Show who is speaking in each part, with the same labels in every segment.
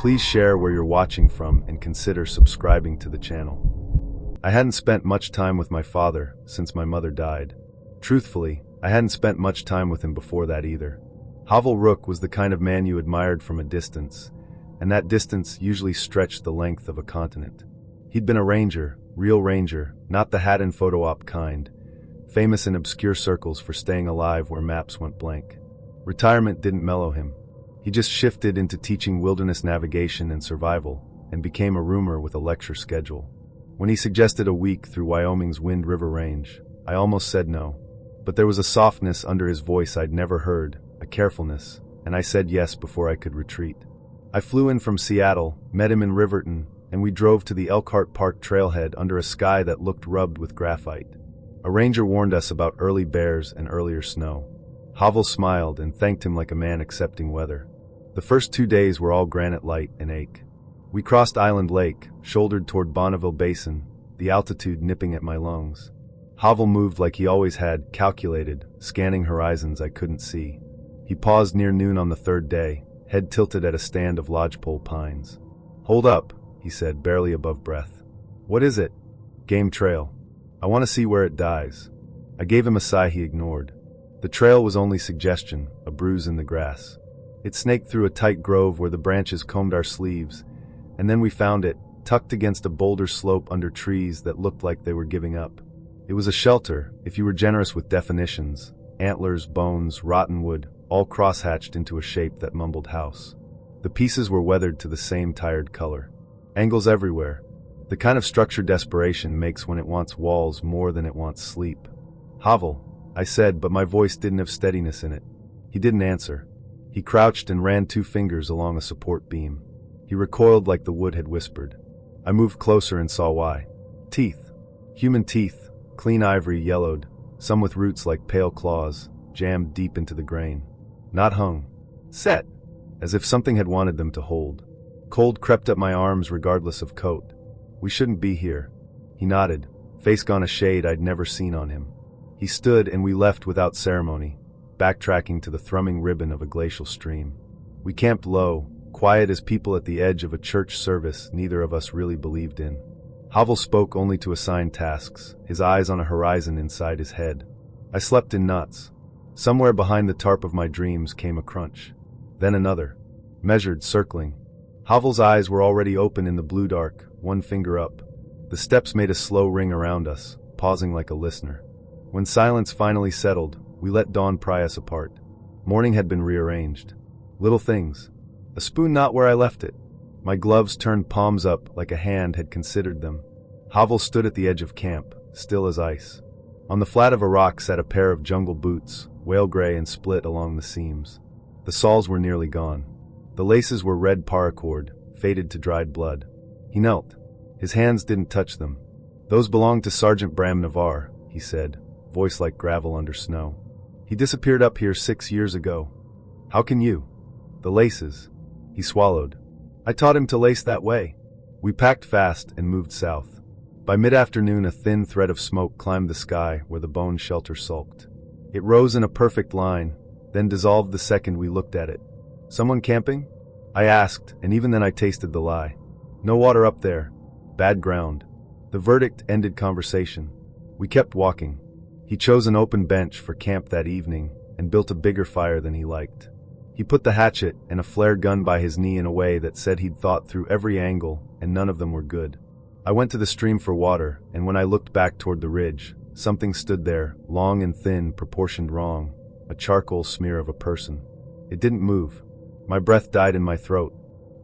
Speaker 1: Please share where you're watching from and consider subscribing to the channel. I hadn't spent much time with my father since my mother died. Truthfully, I hadn't spent much time with him before that either. Havel Rook was the kind of man you admired from a distance, and that distance usually stretched the length of a continent. He'd been a ranger, real ranger, not the hat and photo op kind, famous in obscure circles for staying alive where maps went blank. Retirement didn't mellow him. He just shifted into teaching wilderness navigation and survival, and became a roomer with a lecture schedule. When he suggested a week through Wyoming's Wind River Range, I almost said no. But there was a softness under his voice I'd never heard, a carefulness, and I said yes before I could retreat. I flew in from Seattle, met him in Riverton, and we drove to the Elkhart Park trailhead under a sky that looked rubbed with graphite. A ranger warned us about early bears and earlier snow. Havel smiled and thanked him like a man accepting weather. The first 2 days were all granite light and ache. We crossed Island Lake, shouldered toward Bonneville Basin, the altitude nipping at my lungs. Havel moved like he always had, calculated, scanning horizons I couldn't see. He paused near noon on the third day, head tilted at a stand of lodgepole pines. "Hold up," he said, barely above breath. "What is it?" "Game trail. I want to see where it dies." I gave him a sigh he ignored. The trail was only suggestion, a bruise in the grass. It snaked through a tight grove where the branches combed our sleeves, and then we found it, tucked against a boulder slope under trees that looked like they were giving up. It was a shelter, if you were generous with definitions. Antlers, bones, rotten wood, all crosshatched into a shape that mumbled house. The pieces were weathered to the same tired color. Angles everywhere. The kind of structure desperation makes when it wants walls more than it wants sleep. "Havel," I said, but my voice didn't have steadiness in it. He didn't answer. He crouched and ran 2 fingers along a support beam. He recoiled like the wood had whispered. I moved closer and saw why. Teeth. Human teeth, clean ivory, yellowed, some with roots like pale claws, jammed deep into the grain. Not hung. Set. As if something had wanted them to hold. Cold crept up my arms regardless of coat. "We shouldn't be here." He nodded, face gone a shade I'd never seen on him. He stood and we left without ceremony, backtracking to the thrumming ribbon of a glacial stream. We camped low, quiet as people at the edge of a church service neither of us really believed in. Havel spoke only to assign tasks, his eyes on a horizon inside his head. I slept in knots. Somewhere behind the tarp of my dreams came a crunch. Then another. Measured, circling. Havel's eyes were already open in the blue dark, 1 finger up. The steps made a slow ring around us, pausing like a listener. When silence finally settled, we let dawn pry us apart. Morning had been rearranged. Little things. A spoon not where I left it. My gloves turned palms up like a hand had considered them. Havel stood at the edge of camp, still as ice. On the flat of a rock sat a pair of jungle boots, whale gray and split along the seams. The soles were nearly gone. The laces were red paracord, faded to dried blood. He knelt. His hands didn't touch them. "Those belonged to Sergeant Bram Navarre," he said, voice like gravel under snow. "He disappeared up here 6 years ago." "How can you?" "The laces." He swallowed. "I taught him to lace that way." We packed fast and moved south. By mid-afternoon a thin thread of smoke climbed the sky where the bone shelter sulked. It rose in a perfect line, then dissolved the second we looked at it. "Someone camping?" I asked, and even then I tasted the lie. "No water up there. Bad ground." The verdict ended conversation. We kept walking. He chose an open bench for camp that evening and built a bigger fire than he liked. He put the hatchet and a flare gun by his knee in a way that said he'd thought through every angle and none of them were good. I went to the stream for water, and when I looked back toward the ridge, something stood there, long and thin, proportioned wrong, a charcoal smear of a person. It didn't move. My breath died in my throat.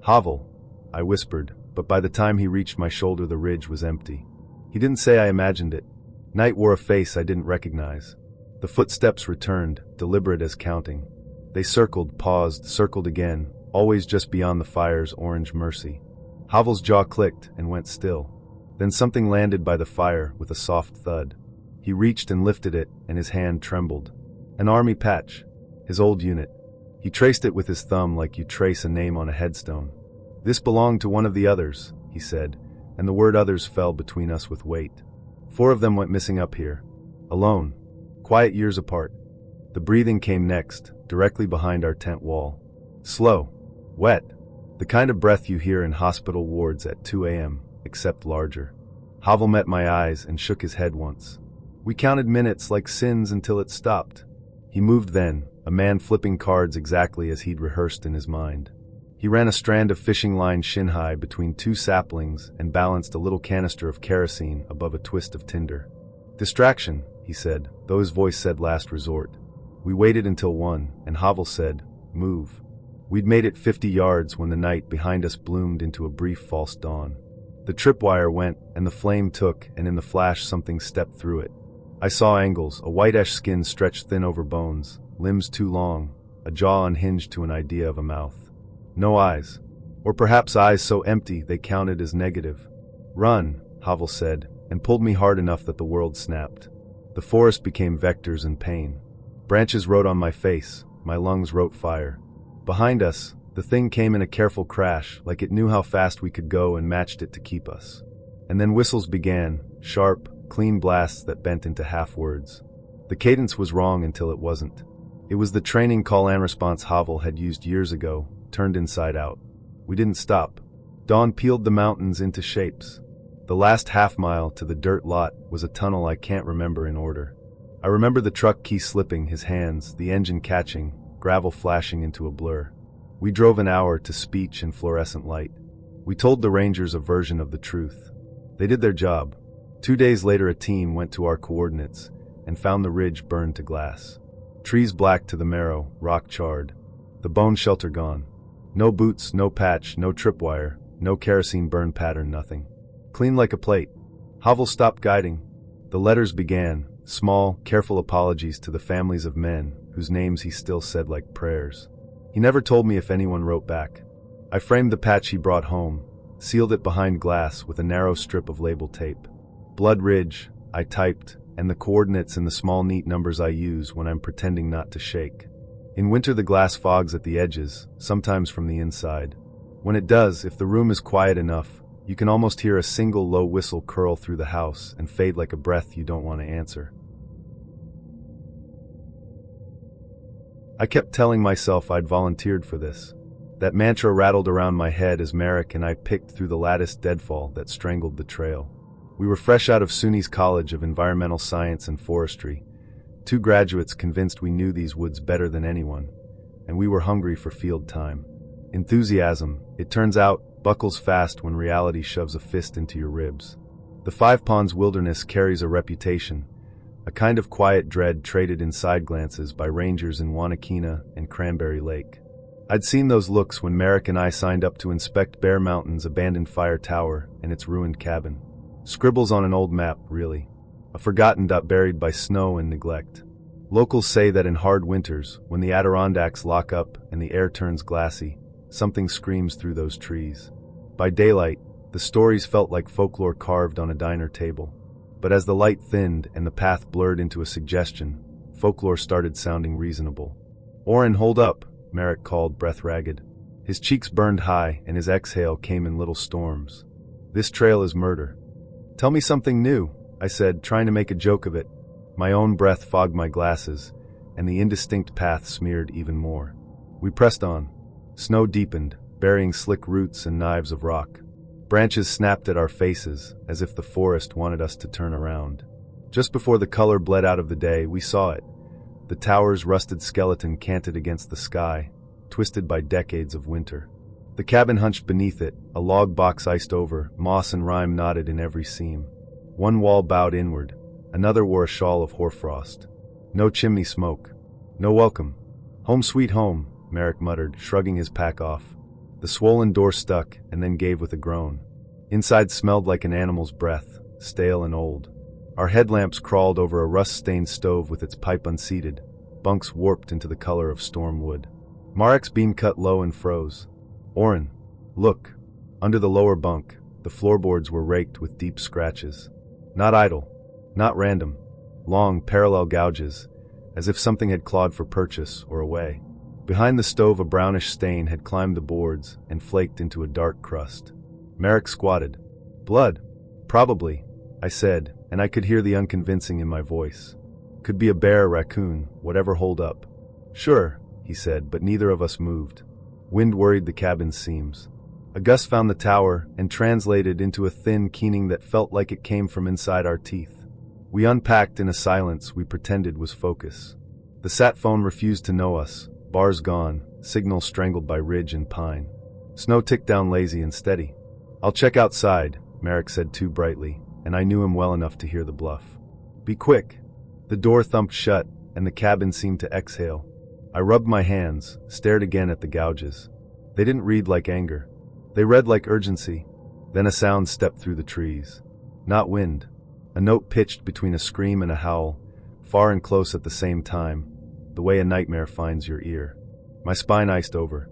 Speaker 1: "Havel," I whispered, but by the time he reached my shoulder the ridge was empty. He didn't say I imagined it. Night wore a face I didn't recognize. The footsteps returned, deliberate as counting. They circled, paused, circled again, always just beyond the fire's orange mercy. Havel's jaw clicked and went still. Then something landed by the fire with a soft thud. He reached and lifted it, and his hand trembled. An army patch. His old unit. He traced it with his thumb like you trace a name on a headstone. "This belonged to one of the others," he said, and the word others fell between us with weight. 4 of them went missing up here. Alone. Quiet years apart. The breathing came next, directly behind our tent wall. Slow. Wet. The kind of breath you hear in hospital wards at 2 a.m., except larger. Havel met my eyes and shook his head once. We counted minutes like sins until it stopped. He moved then, a man flipping cards exactly as he'd rehearsed in his mind. He ran a strand of fishing line shin-high between two saplings and balanced a little canister of kerosene above a twist of tinder. "Distraction," he said, though his voice said last resort. We waited until 1, and Havel said, "Move." We'd made it 50 yards when the night behind us bloomed into a brief false dawn. The tripwire went, and the flame took, and in the flash something stepped through it. I saw angles, a whitish skin stretched thin over bones, limbs too long, a jaw unhinged to an idea of a mouth. No eyes. Or perhaps eyes so empty they counted as negative. "Run," Havel said, and pulled me hard enough that the world snapped. The forest became vectors and pain. Branches wrote on my face, my lungs wrote fire. Behind us, the thing came in a careful crash, like it knew how fast we could go and matched it to keep us. And then whistles began, sharp, clean blasts that bent into half-words. The cadence was wrong until it wasn't. It was the training call-and-response Havel had used years ago, turned inside out. We didn't stop. Dawn peeled the mountains into shapes. The last half-mile to the dirt lot was a tunnel I can't remember in order. I remember the truck key slipping his hands, the engine catching, gravel flashing into a blur. We drove an hour to speech and fluorescent light. We told the Rangers a version of the truth. They did their job. 2 days later a team went to our coordinates and found the ridge burned to glass. Trees black to the marrow, rock charred. The bone shelter gone. No boots, no patch, no tripwire, no kerosene burn pattern, nothing. Clean like a plate. Havel stopped guiding. The letters began, small, careful apologies to the families of men whose names he still said like prayers. He never told me if anyone wrote back. I framed the patch he brought home, sealed it behind glass with a narrow strip of label tape. Blood Ridge, I typed, and the coordinates in the small neat numbers I use when I'm pretending not to shake. In winter the glass fogs at the edges, sometimes from the inside. When it does, if the room is quiet enough, you can almost hear a single low whistle curl through the house and fade like a breath you don't want to answer. I kept telling myself I'd volunteered for this. That mantra rattled around my head as Merrick and I picked through the latticed deadfall that strangled the trail. We were fresh out of SUNY's College of Environmental Science and Forestry, 2 graduates convinced we knew these woods better than anyone, and we were hungry for field time. Enthusiasm, it turns out, buckles fast when reality shoves a fist into your ribs. The Five Ponds Wilderness carries a reputation, a kind of quiet dread traded in side glances by rangers in Wanakina and Cranberry Lake. I'd seen those looks when Merrick and I signed up to inspect Bear Mountain's abandoned fire tower and its ruined cabin. Scribbles on an old map, really. A forgotten dot buried by snow and neglect. Locals say that in hard winters, when the Adirondacks lock up and the air turns glassy, something screams through those trees. By daylight, the stories felt like folklore carved on a diner table. But as the light thinned and the path blurred into a suggestion, folklore started sounding reasonable. "Oren, hold up," Merrick called, breath ragged. His cheeks burned high and his exhale came in little storms. "This trail is murder." "Tell me something new," I said, trying to make a joke of it. My own breath fogged my glasses, and the indistinct path smeared even more. We pressed on. Snow deepened, burying slick roots and knives of rock. Branches snapped at our faces, as if the forest wanted us to turn around. Just before the color bled out of the day, we saw it. The tower's rusted skeleton canted against the sky, twisted by decades of winter. The cabin hunched beneath it, a log box iced over, moss and rime knotted in every seam. One wall bowed inward, another wore a shawl of hoarfrost. No chimney smoke. No welcome. "Home sweet home," Merrick muttered, shrugging his pack off. The swollen door stuck, and then gave with a groan. Inside smelled like an animal's breath, stale and old. Our headlamps crawled over a rust-stained stove with its pipe unseated, bunks warped into the color of storm wood. Marek's beam cut low and froze. "Oren, look." Under the lower bunk, the floorboards were raked with deep scratches. Not idle, not random, long, parallel gouges, as if something had clawed for purchase or away. Behind the stove a brownish stain had climbed the boards and flaked into a dark crust. Merrick squatted. "Blood." "Probably," I said, and I could hear the unconvincing in my voice. "Could be a bear, raccoon, whatever hold up." "Sure," he said, but neither of us moved. Wind worried the cabin's seams. A gust found the tower and translated into a thin keening that felt like it came from inside our teeth. We unpacked in a silence we pretended was focus. The sat phone refused to know us, bars gone, signal strangled by ridge and pine. Snow ticked down lazy and steady. "I'll check outside," Merrick said too brightly, and I knew him well enough to hear the bluff. "Be quick." The door thumped shut, and the cabin seemed to exhale. I rubbed my hands, stared again at the gouges. They didn't read like anger. They read like urgency. Then a sound stepped through the trees. Not wind. A note pitched between a scream and a howl, far and close at the same time, the way a nightmare finds your ear. My spine iced over.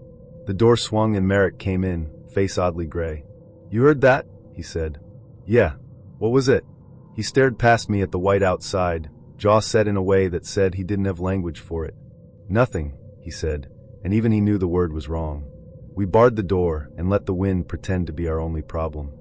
Speaker 1: The door swung and Merrick came in, face oddly gray. "You heard that?" he said. "Yeah. What was it?" He stared past me at the white outside, jaw set in a way that said he didn't have language for it. "Nothing," he said, and even he knew the word was wrong. We barred the door and let the wind pretend to be our only problem.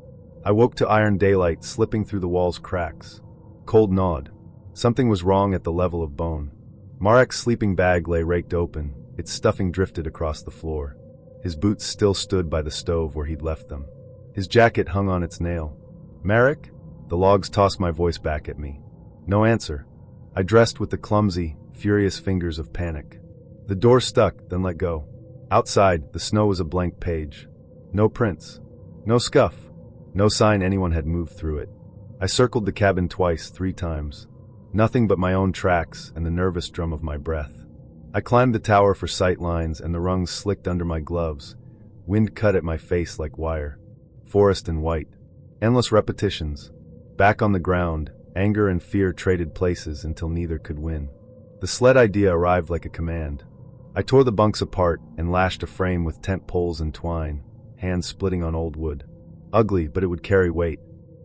Speaker 1: I woke to iron daylight slipping through the wall's cracks. Cold gnawed. Something was wrong at the level of bone. Marek's sleeping bag lay raked open, its stuffing drifted across the floor. His boots still stood by the stove where he'd left them. His jacket hung on its nail. "Marek?" The logs tossed my voice back at me. No answer. I dressed with the clumsy, furious fingers of panic. The door stuck, then let go. Outside, the snow was a blank page. No prints. No scuff. No sign anyone had moved through it. I circled the cabin twice, 3 times. Nothing but my own tracks and the nervous drum of my breath. I climbed the tower for sight lines and the rungs slicked under my gloves. Wind cut at my face like wire. Forest and white. Endless repetitions. Back on the ground, anger and fear traded places until neither could win. The sled idea arrived like a command. I tore the bunks apart and lashed a frame with tent poles and twine, hands splitting on old wood. Ugly, but it would carry weight.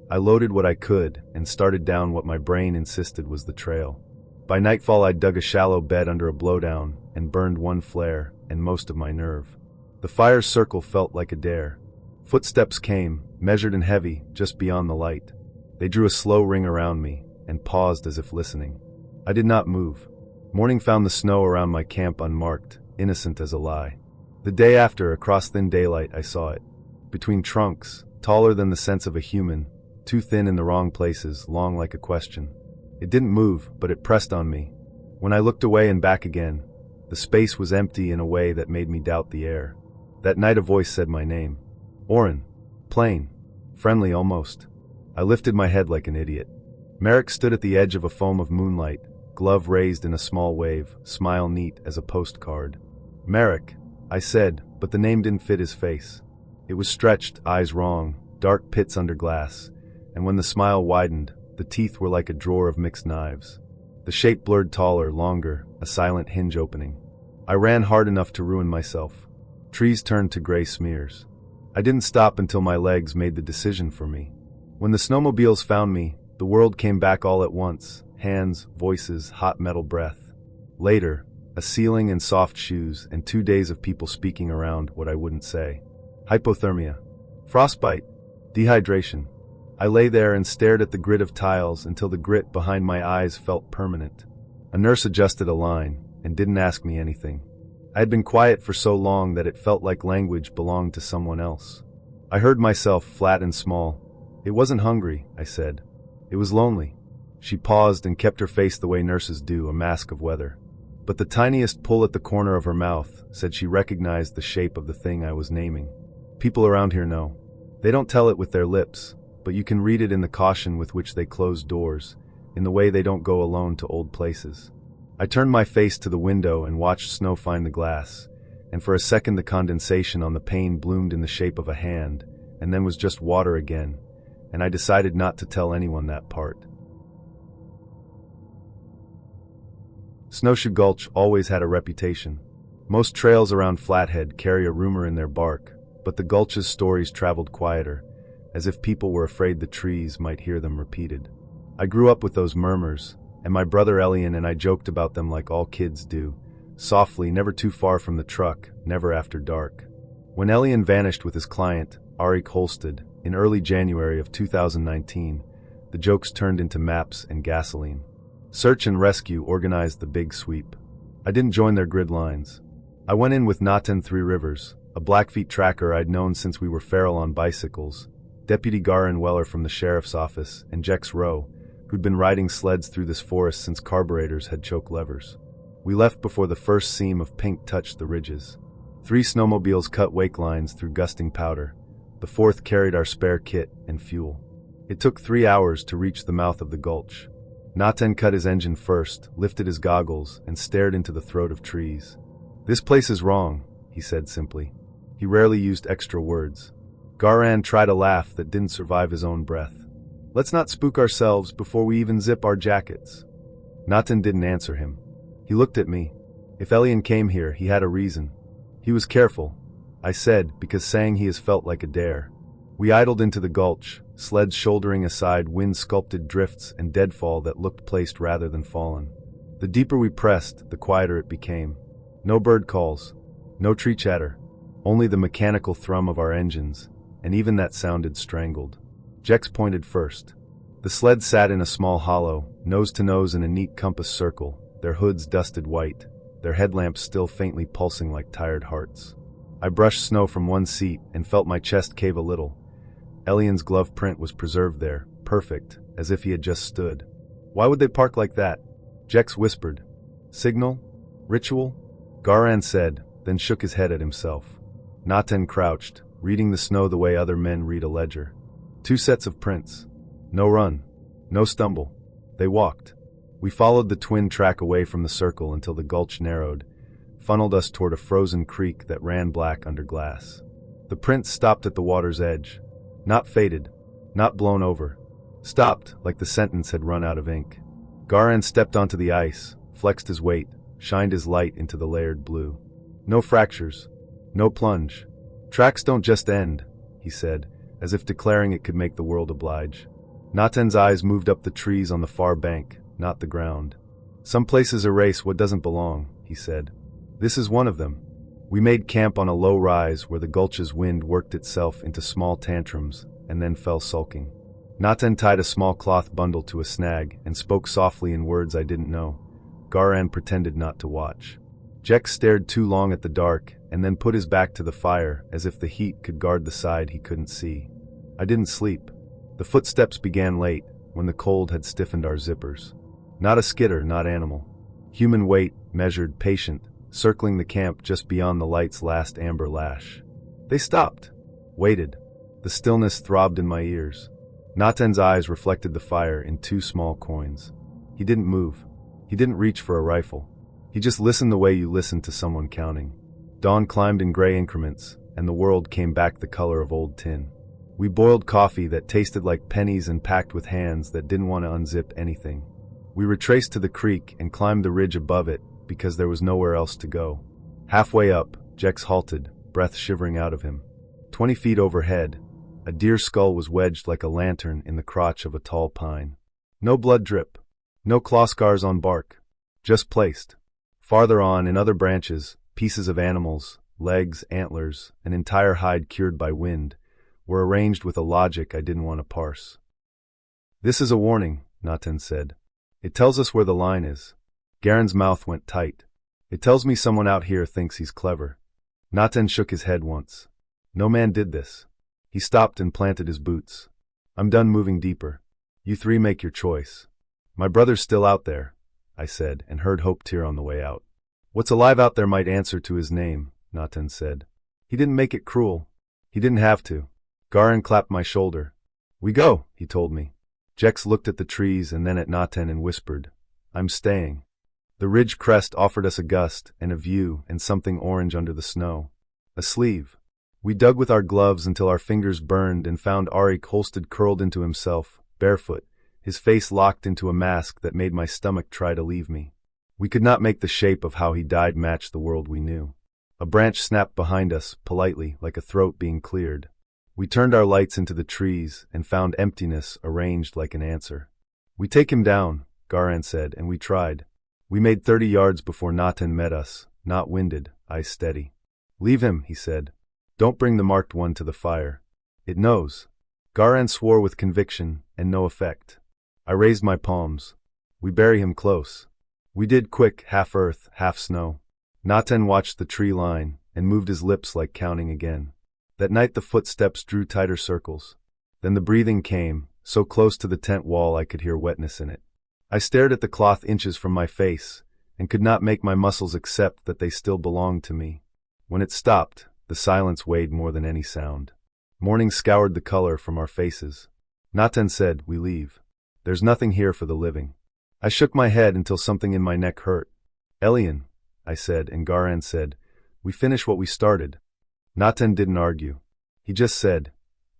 Speaker 1: I loaded what I could and started down what my brain insisted was the trail. By nightfall I dug a shallow bed under a blowdown and burned 1 flare and most of my nerve. The fire's circle felt like a dare. Footsteps came, measured and heavy, just beyond the light. They drew a slow ring around me and paused as if listening. I did not move. Morning found the snow around my camp unmarked, innocent as a lie. The day after, across thin daylight, I saw it. Between trunks, taller than the sense of a human, too thin in the wrong places, long like a question. It didn't move, but it pressed on me. When I looked away and back again, the space was empty in a way that made me doubt the air. That night a voice said my name. Oren. Plain. Friendly almost. I lifted my head like an idiot. Merrick stood at the edge of a foam of moonlight, glove raised in a small wave, smile neat as a postcard. "Merrick," I said, but the name didn't fit his face. It was stretched, eyes wrong, dark pits under glass, and when the smile widened, the teeth were like a drawer of mixed knives. The shape blurred taller, longer, a silent hinge opening. I ran hard enough to ruin myself. Trees turned to gray smears. I didn't stop until my legs made the decision for me. When the snowmobiles found me, the world came back all at once. Hands, voices, hot metal breath. Later, a ceiling and soft shoes and 2 days of people speaking around what I wouldn't say. Hypothermia. Frostbite. Dehydration. I lay there and stared at the grid of tiles until the grit behind my eyes felt permanent. A nurse adjusted a line and didn't ask me anything. I had been quiet for so long that it felt like language belonged to someone else. I heard myself flat and small. "It wasn't hungry," I said. "It was lonely." She paused and kept her face the way nurses do, a mask of weather. But the tiniest pull at the corner of her mouth said she recognized the shape of the thing I was naming. People around here know. They don't tell it with their lips, but you can read it in the caution with which they close doors, in the way they don't go alone to old places. I turned my face to the window and watched snow find the glass, and for a second the condensation on the pane bloomed in the shape of a hand, and then was just water again, and I decided not to tell anyone that part. Snowshoe Gulch always had a reputation. Most trails around Flathead carry a rumor in their bark, but the Gulch's stories traveled quieter, as if people were afraid the trees might hear them repeated. I grew up with those murmurs, and my brother Elian and I joked about them like all kids do, softly, never too far from the truck, never after dark. When Elian vanished with his client, Arik Holsted, in early January of 2019, the jokes turned into maps and gasoline. Search and Rescue organized the big sweep. I didn't join their grid lines. I went in with Naten Three Rivers, a Blackfeet tracker I'd known since we were feral on bicycles, Deputy Garin Weller from the sheriff's office, and Jex Rowe, who'd been riding sleds through this forest since carburetors had choke levers. We left before the first seam of pink touched the ridges. 3 snowmobiles cut wake lines through gusting powder. The 4th carried our spare kit and fuel. It took 3 hours to reach the mouth of the gulch. Naten cut his engine first, lifted his goggles, and stared into the throat of trees. "This place is wrong," he said simply. He rarely used extra words. Garan tried a laugh that didn't survive his own breath. "Let's not spook ourselves before we even zip our jackets." Naten didn't answer him. He looked at me. If Elian came here, he had a reason. He was careful, I said, because saying he has felt like a dare. We idled into the gulch, sleds shouldering aside wind-sculpted drifts and deadfall that looked placed rather than fallen. The deeper we pressed, the quieter it became. No bird calls, no tree chatter, only the mechanical thrum of our engines, and even that sounded strangled. Jex pointed first. The sled sat in a small hollow, nose to nose in a neat compass circle, their hoods dusted white, their headlamps still faintly pulsing like tired hearts. I brushed snow from one seat and felt my chest cave a little. Elian's glove print was preserved there, perfect, as if he had just stood. "Why would they park like that?" Jex whispered. "Signal? Ritual?" Garan said, then shook his head at himself. Naten crouched, reading the snow the way other men read a ledger. 2 sets of prints. No run. No stumble. They walked. We followed the twin track away from the circle until the gulch narrowed, funneled us toward a frozen creek that ran black under glass. The prints stopped at the water's edge. Not faded. Not blown over. Stopped, like the sentence had run out of ink. Garan stepped onto the ice, flexed his weight, shined his light into the layered blue. No fractures. No plunge. "Tracks don't just end," he said, as if declaring it could make the world oblige. Naten's eyes moved up the trees on the far bank, not the ground. "Some places erase what doesn't belong," he said. "This is one of them." We made camp on a low rise where the gulch's wind worked itself into small tantrums and then fell sulking. Naten tied a small cloth bundle to a snag and spoke softly in words I didn't know. Garan pretended not to watch. Jex stared too long at the dark and then put his back to the fire as if the heat could guard the side he couldn't see. I didn't sleep. The footsteps began late, when the cold had stiffened our zippers. Not a skidder, not animal. Human weight, measured, patient, circling the camp just beyond the light's last amber lash. They stopped. Waited. The stillness throbbed in my ears. Naten's eyes reflected the fire in 2 small coins. He didn't move. He didn't reach for a rifle. He just listened the way you listen to someone counting. Dawn climbed in gray increments, and the world came back the color of old tin. We boiled coffee that tasted like pennies and packed with hands that didn't want to unzip anything. We retraced to the creek and climbed the ridge above it because there was nowhere else to go. Halfway up, Jex halted, breath shivering out of him. 20 feet overhead, a deer skull was wedged like a lantern in the crotch of a tall pine. No blood drip. No claw scars on bark. Just placed. Farther on, in other branches, pieces of animals, legs, antlers, an entire hide cured by wind, were arranged with a logic I didn't want to parse. "This is a warning," Naten said. "It tells us where the line is." Garen's mouth went tight. "It tells me someone out here thinks he's clever." Naten shook his head once. "No man did this." He stopped and planted his boots. "I'm done moving deeper. You 3 make your choice." "My brother's still out there," I said, and heard Hope tear on the way out. "What's alive out there might answer to his name," Naten said. "He didn't make it cruel. He didn't have to." Garin clapped my shoulder. "We go," he told me. Jex looked at the trees and then at Naten and whispered, "I'm staying." The ridge crest offered us a gust and a view and something orange under the snow. A sleeve. We dug with our gloves until our fingers burned and found Arik Holsted curled into himself, barefoot, his face locked into a mask that made my stomach try to leave me. We could not make the shape of how he died match the world we knew. A branch snapped behind us, politely, like a throat being cleared. We turned our lights into the trees and found emptiness arranged like an answer. "We take him down," Garan said, and we tried. We made 30 yards before Naten met us, not winded, eyes steady. "Leave him," he said. "Don't bring the marked one to the fire. It knows." Garan swore with conviction, and no effect. I raised my palms. "We bury him close." We did quick, half earth, half snow. Naten watched the tree line and moved his lips like counting again. That night the footsteps drew tighter circles. Then the breathing came, so close to the tent wall I could hear wetness in it. I stared at the cloth inches from my face and could not make my muscles accept that they still belonged to me. When it stopped, the silence weighed more than any sound. Morning scoured the color from our faces. Naten said, "We leave. There's nothing here for the living." I shook my head until something in my neck hurt. "Elian," I said, and Garan said, "We finish what we started." Naten didn't argue. He just said,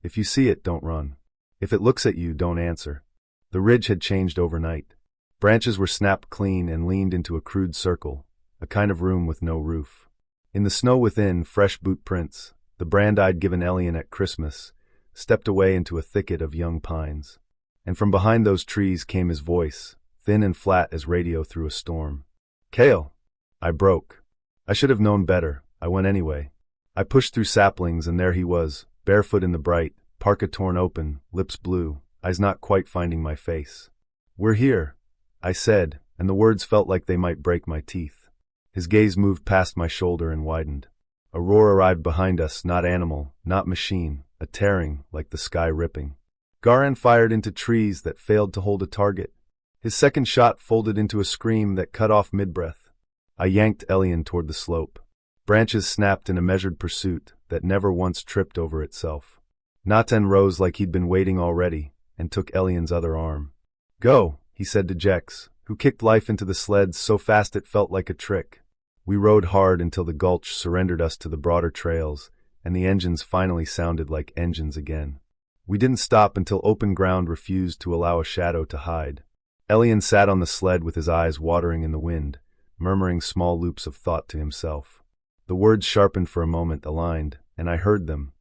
Speaker 1: "If you see it, don't run. If it looks at you, don't answer." The ridge had changed overnight. Branches were snapped clean and leaned into a crude circle, a kind of room with no roof. In the snow within, fresh boot prints, the brand I'd given Elian at Christmas, stepped away into a thicket of young pines. And from behind those trees came his voice, thin and flat as radio through a storm. "Kale!" I broke. I should have known better. I went anyway. I pushed through saplings and there he was, barefoot in the bright, parka torn open, lips blue, eyes not quite finding my face. "We're here," I said, and the words felt like they might break my teeth. His gaze moved past my shoulder and widened. A roar arrived behind us, not animal, not machine, a tearing like the sky ripping. Garan fired into trees that failed to hold a target. His second shot folded into a scream that cut off mid-breath. I yanked Elian toward the slope. Branches snapped in a measured pursuit that never once tripped over itself. Naten rose like he'd been waiting already and took Elian's other arm. "Go," he said to Jex, who kicked life into the sleds so fast it felt like a trick. We rode hard until the gulch surrendered us to the broader trails, and the engines finally sounded like engines again. We didn't stop until open ground refused to allow a shadow to hide. Elian sat on the sled with his eyes watering in the wind, murmuring small loops of thought to himself. The words sharpened for a moment, aligned, and I heard them.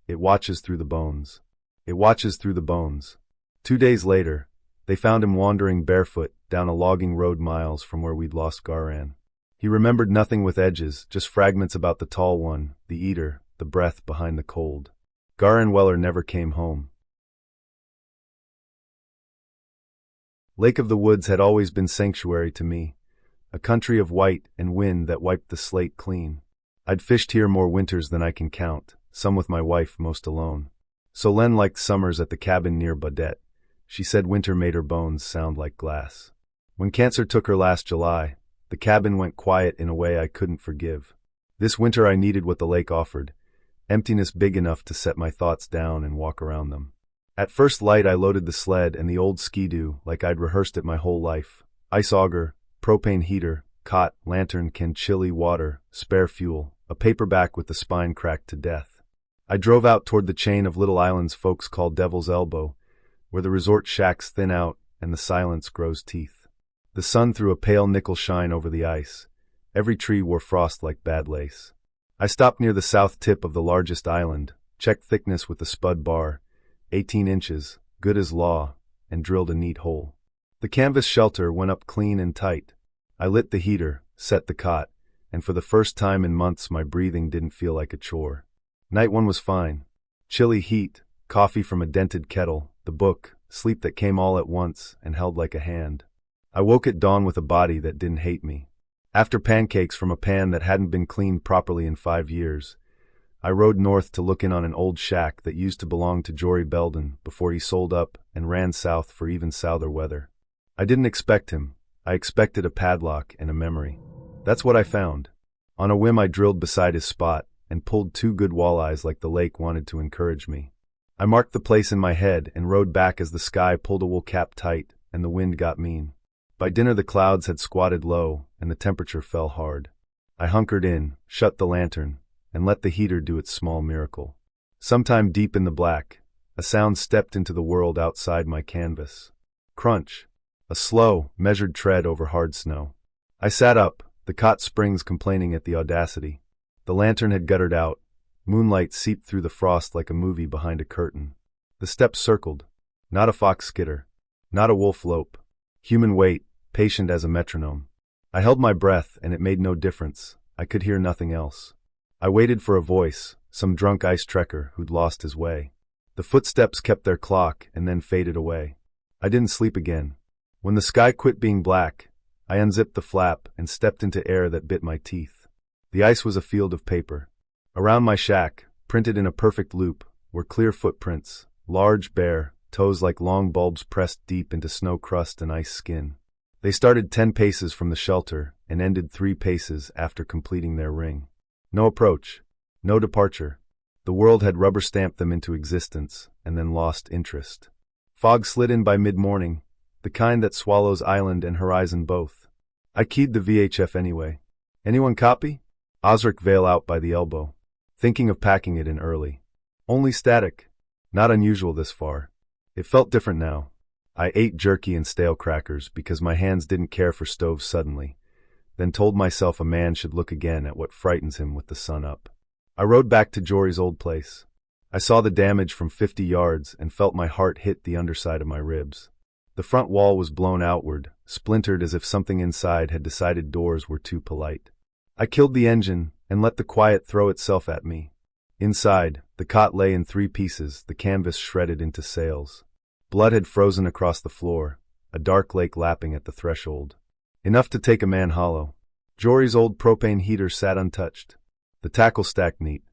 Speaker 1: "It watches through the bones. It watches through the bones." 2 days later, they found him wandering barefoot down a logging road miles from where we'd lost Garan. He remembered nothing with edges, just fragments about the tall one, the eater, the breath behind the cold. Garan Weller never came home. Lake of the Woods had always been sanctuary to me, a country of white and wind that wiped the slate clean. I'd fished here more winters than I can count, some with my wife, most alone. Solène liked summers at the cabin near Baudette. She said winter made her bones sound like glass. When cancer took her last July, the cabin went quiet in a way I couldn't forgive. This winter I needed what the lake offered, emptiness big enough to set my thoughts down and walk around them. At first light I loaded the sled and the old Ski-Doo like I'd rehearsed it my whole life. Ice auger, propane heater, cot, lantern, can, chili, water, spare fuel, a paperback with the spine cracked to death. I drove out toward the chain of little islands folks call Devil's Elbow, where the resort shacks thin out and the silence grows teeth. The sun threw a pale nickel shine over the ice. Every tree wore frost like bad lace. I stopped near the south tip of the largest island, checked thickness with the spud bar, 18 inches, good as law, and drilled a neat hole. The canvas shelter went up clean and tight. I lit the heater, set the cot, and for the first time in months my breathing didn't feel like a chore. Night one was fine. Chilly heat, coffee from a dented kettle, the book, sleep that came all at once and held like a hand. I woke at dawn with a body that didn't hate me. After pancakes from a pan that hadn't been cleaned properly in 5 years, I rode north to look in on an old shack that used to belong to Jory Belden before he sold up and ran south for even souther weather. I didn't expect him. I expected a padlock and a memory. That's what I found. On a whim I drilled beside his spot and pulled 2 good walleyes like the lake wanted to encourage me. I marked the place in my head and rode back as the sky pulled a wool cap tight and the wind got mean. By dinner the clouds had squatted low and the temperature fell hard. I hunkered in, shut the lantern, and let the heater do its small miracle. Sometime deep in the black, a sound stepped into the world outside my canvas. Crunch. A slow, measured tread over hard snow. I sat up, the cot springs complaining at the audacity. The lantern had guttered out. Moonlight seeped through the frost like a movie behind a curtain. The steps circled. Not a fox skitter. Not a wolf lope. Human weight, patient as a metronome. I held my breath and it made no difference. I could hear nothing else. I waited for a voice, some drunk ice trekker who'd lost his way. The footsteps kept their clock and then faded away. I didn't sleep again. When the sky quit being black, I unzipped the flap and stepped into air that bit my teeth. The ice was a field of paper. Around my shack, printed in a perfect loop, were clear footprints, large, bare, toes like long bulbs pressed deep into snow crust and ice skin. They started 10 paces from the shelter and ended 3 paces after completing their ring. No approach, no departure. The world had rubber-stamped them into existence and then lost interest. Fog slid in by mid-morning, the kind that swallows island and horizon both. I keyed the VHF anyway. Anyone copy? Osric Vale out by the elbow. Thinking of packing it in early. Only static. Not unusual this far. It felt different now. I ate jerky and stale crackers because my hands didn't care for stoves suddenly, then told myself a man should look again at what frightens him with the sun up. I rode back to Jory's old place. I saw the damage from 50 yards and felt my heart hit the underside of my ribs. The front wall was blown outward, splintered as if something inside had decided doors were too polite. I killed the engine and let the quiet throw itself at me. Inside, the cot lay in 3 pieces, the canvas shredded into sails. Blood had frozen across the floor, a dark lake lapping at the threshold. Enough to take a man hollow. Jory's old propane heater sat untouched. The tackle stacked neat.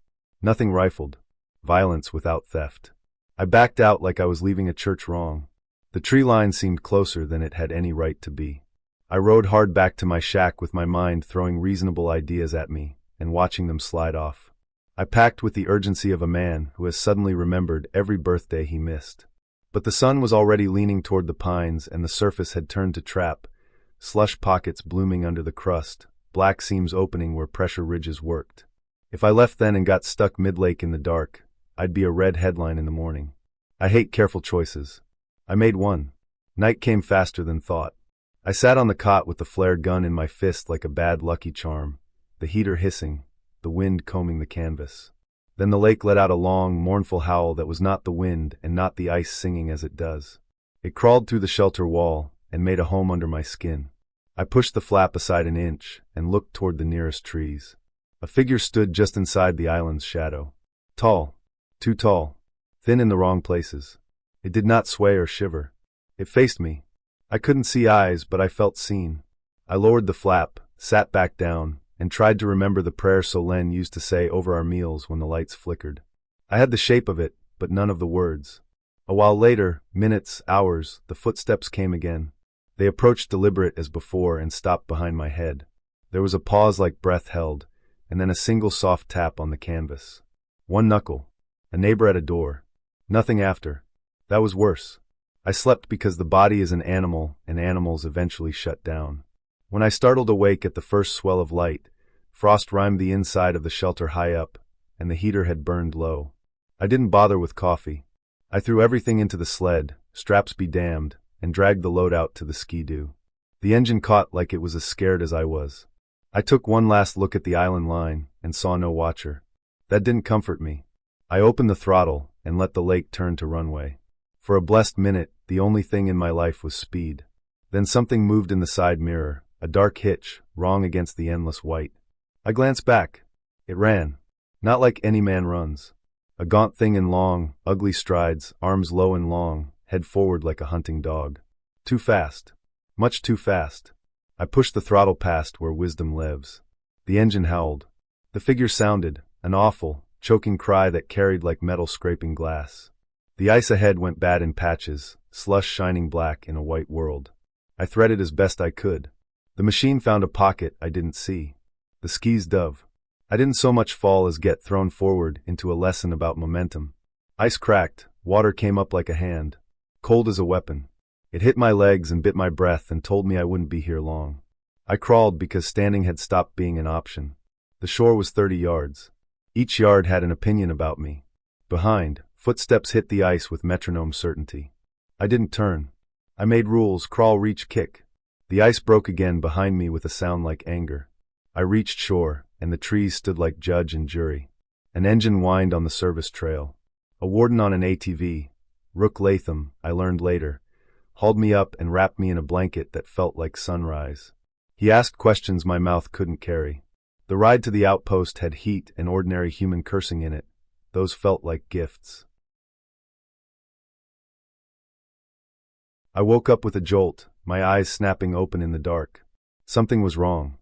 Speaker 1: Nothing rifled. Violence without theft. I backed out like I was leaving a church wrong. The tree line seemed closer than it had any right to be. I rode hard back to my shack with my mind throwing reasonable ideas at me and watching them slide off. I packed with the urgency of a man who has suddenly remembered every birthday he missed. But the sun was already leaning toward the pines and the surface had turned to trap, slush pockets blooming under the crust, black seams opening where pressure ridges worked. If I left then and got stuck mid-lake in the dark, I'd be a red headline in the morning. I hate careful choices. I made one. Night came faster than thought. I sat on the cot with the flare gun in my fist like a bad lucky charm, the heater hissing, the wind combing the canvas. Then the lake let out a long, mournful howl that was not the wind and not the ice singing as it does. It crawled through the shelter wall and made a home under my skin. I pushed the flap aside an inch and looked toward the nearest trees. A figure stood just inside the island's shadow. Tall. Too tall. Thin in the wrong places. It did not sway or shiver. It faced me. I couldn't see eyes, but I felt seen. I lowered the flap, sat back down, and tried to remember the prayer Solène used to say over our meals when the lights flickered. I had the shape of it, but none of the words. A while later, minutes, hours, the footsteps came again. They approached deliberate as before and stopped behind my head. There was a pause like breath held, and then a single soft tap on the canvas. One knuckle. A neighbor at a door. Nothing after. That was worse. I slept because the body is an animal, and animals eventually shut down. When I startled awake at the first swell of light, frost rimed the inside of the shelter high up, and the heater had burned low. I didn't bother with coffee. I threw everything into the sled, straps be damned, and dragged the load out to the skidoo. The engine caught like it was as scared as I was. I took one last look at the island line and saw no watcher. That didn't comfort me. I opened the throttle and let the lake turn to runway. For a blessed minute, the only thing in my life was speed. Then something moved in the side mirror, a dark hitch, wrong against the endless white. I glanced back. It ran. Not like any man runs. A gaunt thing in long, ugly strides, arms low and long, head forward like a hunting dog. Too fast. Much too fast. I pushed the throttle past where wisdom lives. The engine howled. The figure sounded, an awful, choking cry that carried like metal scraping glass. The ice ahead went bad in patches, slush shining black in a white world. I threaded as best I could. The machine found a pocket I didn't see. The skis dove. I didn't so much fall as get thrown forward into a lesson about momentum. Ice cracked, water came up like a hand. Cold as a weapon. It hit my legs and bit my breath and told me I wouldn't be here long. I crawled because standing had stopped being an option. The shore was 30 yards. Each yard had an opinion about me. Behind, footsteps hit the ice with metronome certainty. I didn't turn. I made rules, crawl, reach, kick. The ice broke again behind me with a sound like anger. I reached shore, and the trees stood like judge and jury. An engine whined on the service trail. A warden on an ATV, Rook Latham, I learned later, hauled me up and wrapped me in a blanket that felt like sunrise. He asked questions my mouth couldn't carry. The ride to the outpost had heat and ordinary human cursing in it. Those felt like gifts. I woke up with a jolt, my eyes snapping open in the dark. Something was wrong.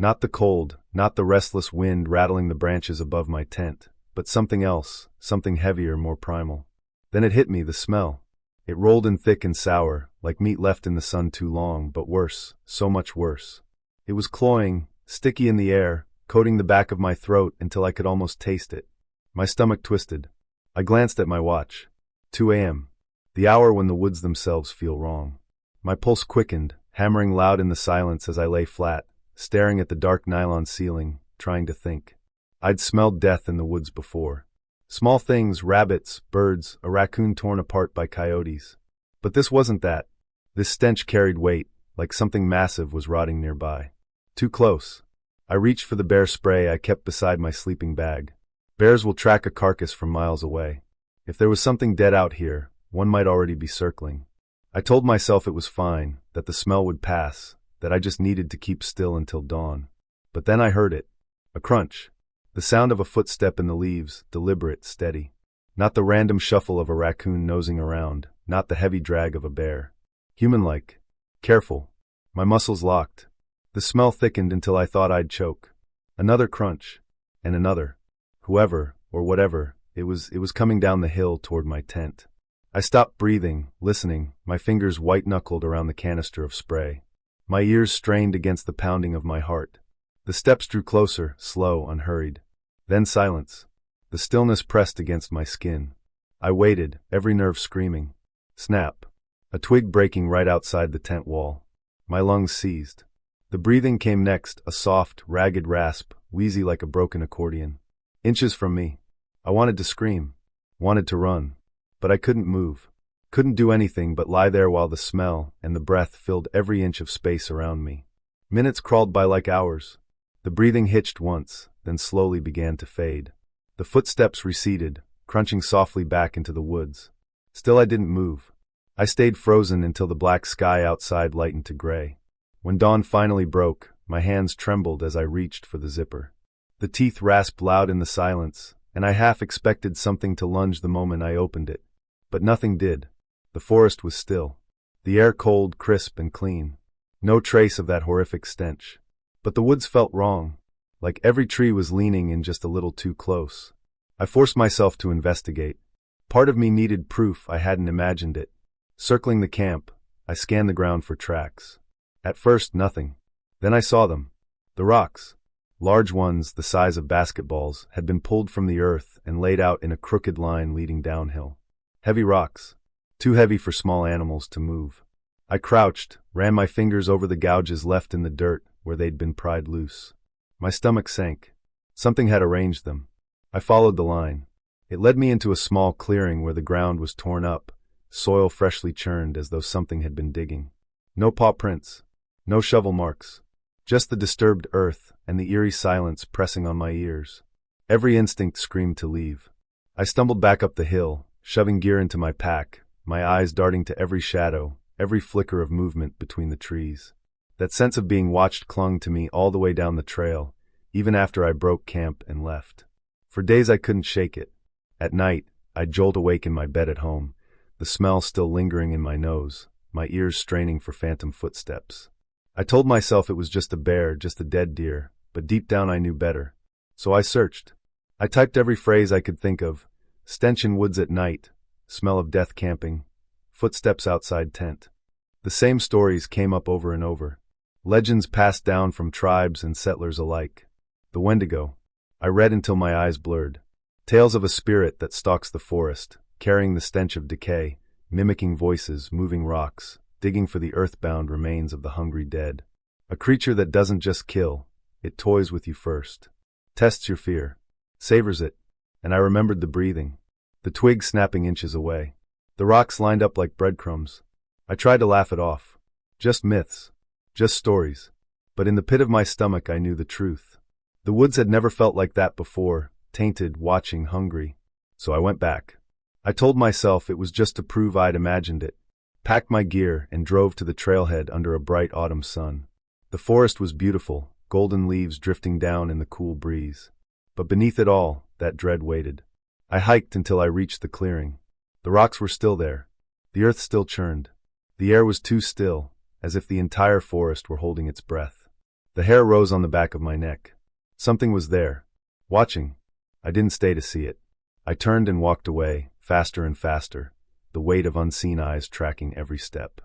Speaker 1: Not the cold, not the restless wind rattling the branches above my tent, but something else, something heavier, more primal. Then it hit me, the smell. It rolled in thick and sour, like meat left in the sun too long, but worse, so much worse. It was cloying, sticky in the air, coating the back of my throat until I could almost taste it. My stomach twisted. I glanced at my watch. 2 a.m. The hour when the woods themselves feel wrong. My pulse quickened, hammering loud in the silence as I lay flat, staring at the dark nylon ceiling, trying to think. I'd smelled death in the woods before. Small things, rabbits, birds, a raccoon torn apart by coyotes. But this wasn't that. This stench carried weight, like something massive was rotting nearby. Too close. I reached for the bear spray I kept beside my sleeping bag. Bears will track a carcass from miles away. If there was something dead out here, one might already be circling. I told myself it was fine, that the smell would pass, that I just needed to keep still until dawn. But then I heard it. A crunch. The sound of a footstep in the leaves, deliberate, steady. Not the random shuffle of a raccoon nosing around, not the heavy drag of a bear. Human-like. Careful. My muscles locked. The smell thickened until I thought I'd choke. Another crunch. And another. Whoever, or whatever, it was coming down the hill toward my tent. I stopped breathing, listening, my fingers white-knuckled around the canister of spray. My ears strained against the pounding of my heart. The steps drew closer, slow, unhurried. Then silence. The stillness pressed against my skin. I waited, every nerve screaming. Snap. A twig breaking right outside the tent wall. My lungs seized. The breathing came next, a soft, ragged rasp, wheezy like a broken accordion. Inches from me. I wanted to scream. Wanted to run. But I couldn't move. Couldn't do anything but lie there while the smell and the breath filled every inch of space around me. Minutes crawled by like hours. The breathing hitched once, then slowly began to fade. The footsteps receded, crunching softly back into the woods. Still I didn't move. I stayed frozen until the black sky outside lightened to gray. When dawn finally broke, my hands trembled as I reached for the zipper. The teeth rasped loud in the silence, and I half expected something to lunge the moment I opened it. But nothing did. The forest was still. The air cold, crisp, and clean. No trace of that horrific stench. But the woods felt wrong, like every tree was leaning in just a little too close. I forced myself to investigate. Part of me needed proof I hadn't imagined it. Circling the camp, I scanned the ground for tracks. At first, nothing. Then I saw them. The rocks. Large ones, the size of basketballs, had been pulled from the earth and laid out in a crooked line leading downhill. Heavy rocks. Too heavy for small animals to move. I crouched, ran my fingers over the gouges left in the dirt where they'd been pried loose. My stomach sank. Something had arranged them. I followed the line. It led me into a small clearing where the ground was torn up, soil freshly churned as though something had been digging. No paw prints. No shovel marks. Just the disturbed earth and the eerie silence pressing on my ears. Every instinct screamed to leave. I stumbled back up the hill, shoving gear into my pack, my eyes darting to every shadow, every flicker of movement between the trees. That sense of being watched clung to me all the way down the trail, even after I broke camp and left. For days I couldn't shake it. At night, I'd jolt awake in my bed at home, the smell still lingering in my nose, my ears straining for phantom footsteps. I told myself it was just a bear, just a dead deer, but deep down I knew better. So I searched. I typed every phrase I could think of. Stench in woods at night, smell of death camping, footsteps outside tent. The same stories came up over and over. Legends passed down from tribes and settlers alike. The Wendigo. I read until my eyes blurred. Tales of a spirit that stalks the forest, carrying the stench of decay, mimicking voices, moving rocks, digging for the earthbound remains of the hungry dead. A creature that doesn't just kill, it toys with you first. Tests your fear. Savors it. And I remembered the breathing. The twigs snapping inches away. The rocks lined up like breadcrumbs. I tried to laugh it off. Just myths. Just stories. But in the pit of my stomach I knew the truth. The woods had never felt like that before, tainted, watching, hungry. So I went back. I told myself it was just to prove I'd imagined it. Packed my gear and drove to the trailhead under a bright autumn sun. The forest was beautiful, golden leaves drifting down in the cool breeze. But beneath it all, that dread waited. I hiked until I reached the clearing. The rocks were still there. The earth still churned. The air was too still, as if the entire forest were holding its breath. The hair rose on the back of my neck. Something was there, watching. I didn't stay to see it. I turned and walked away, faster and faster, the weight of unseen eyes tracking every step.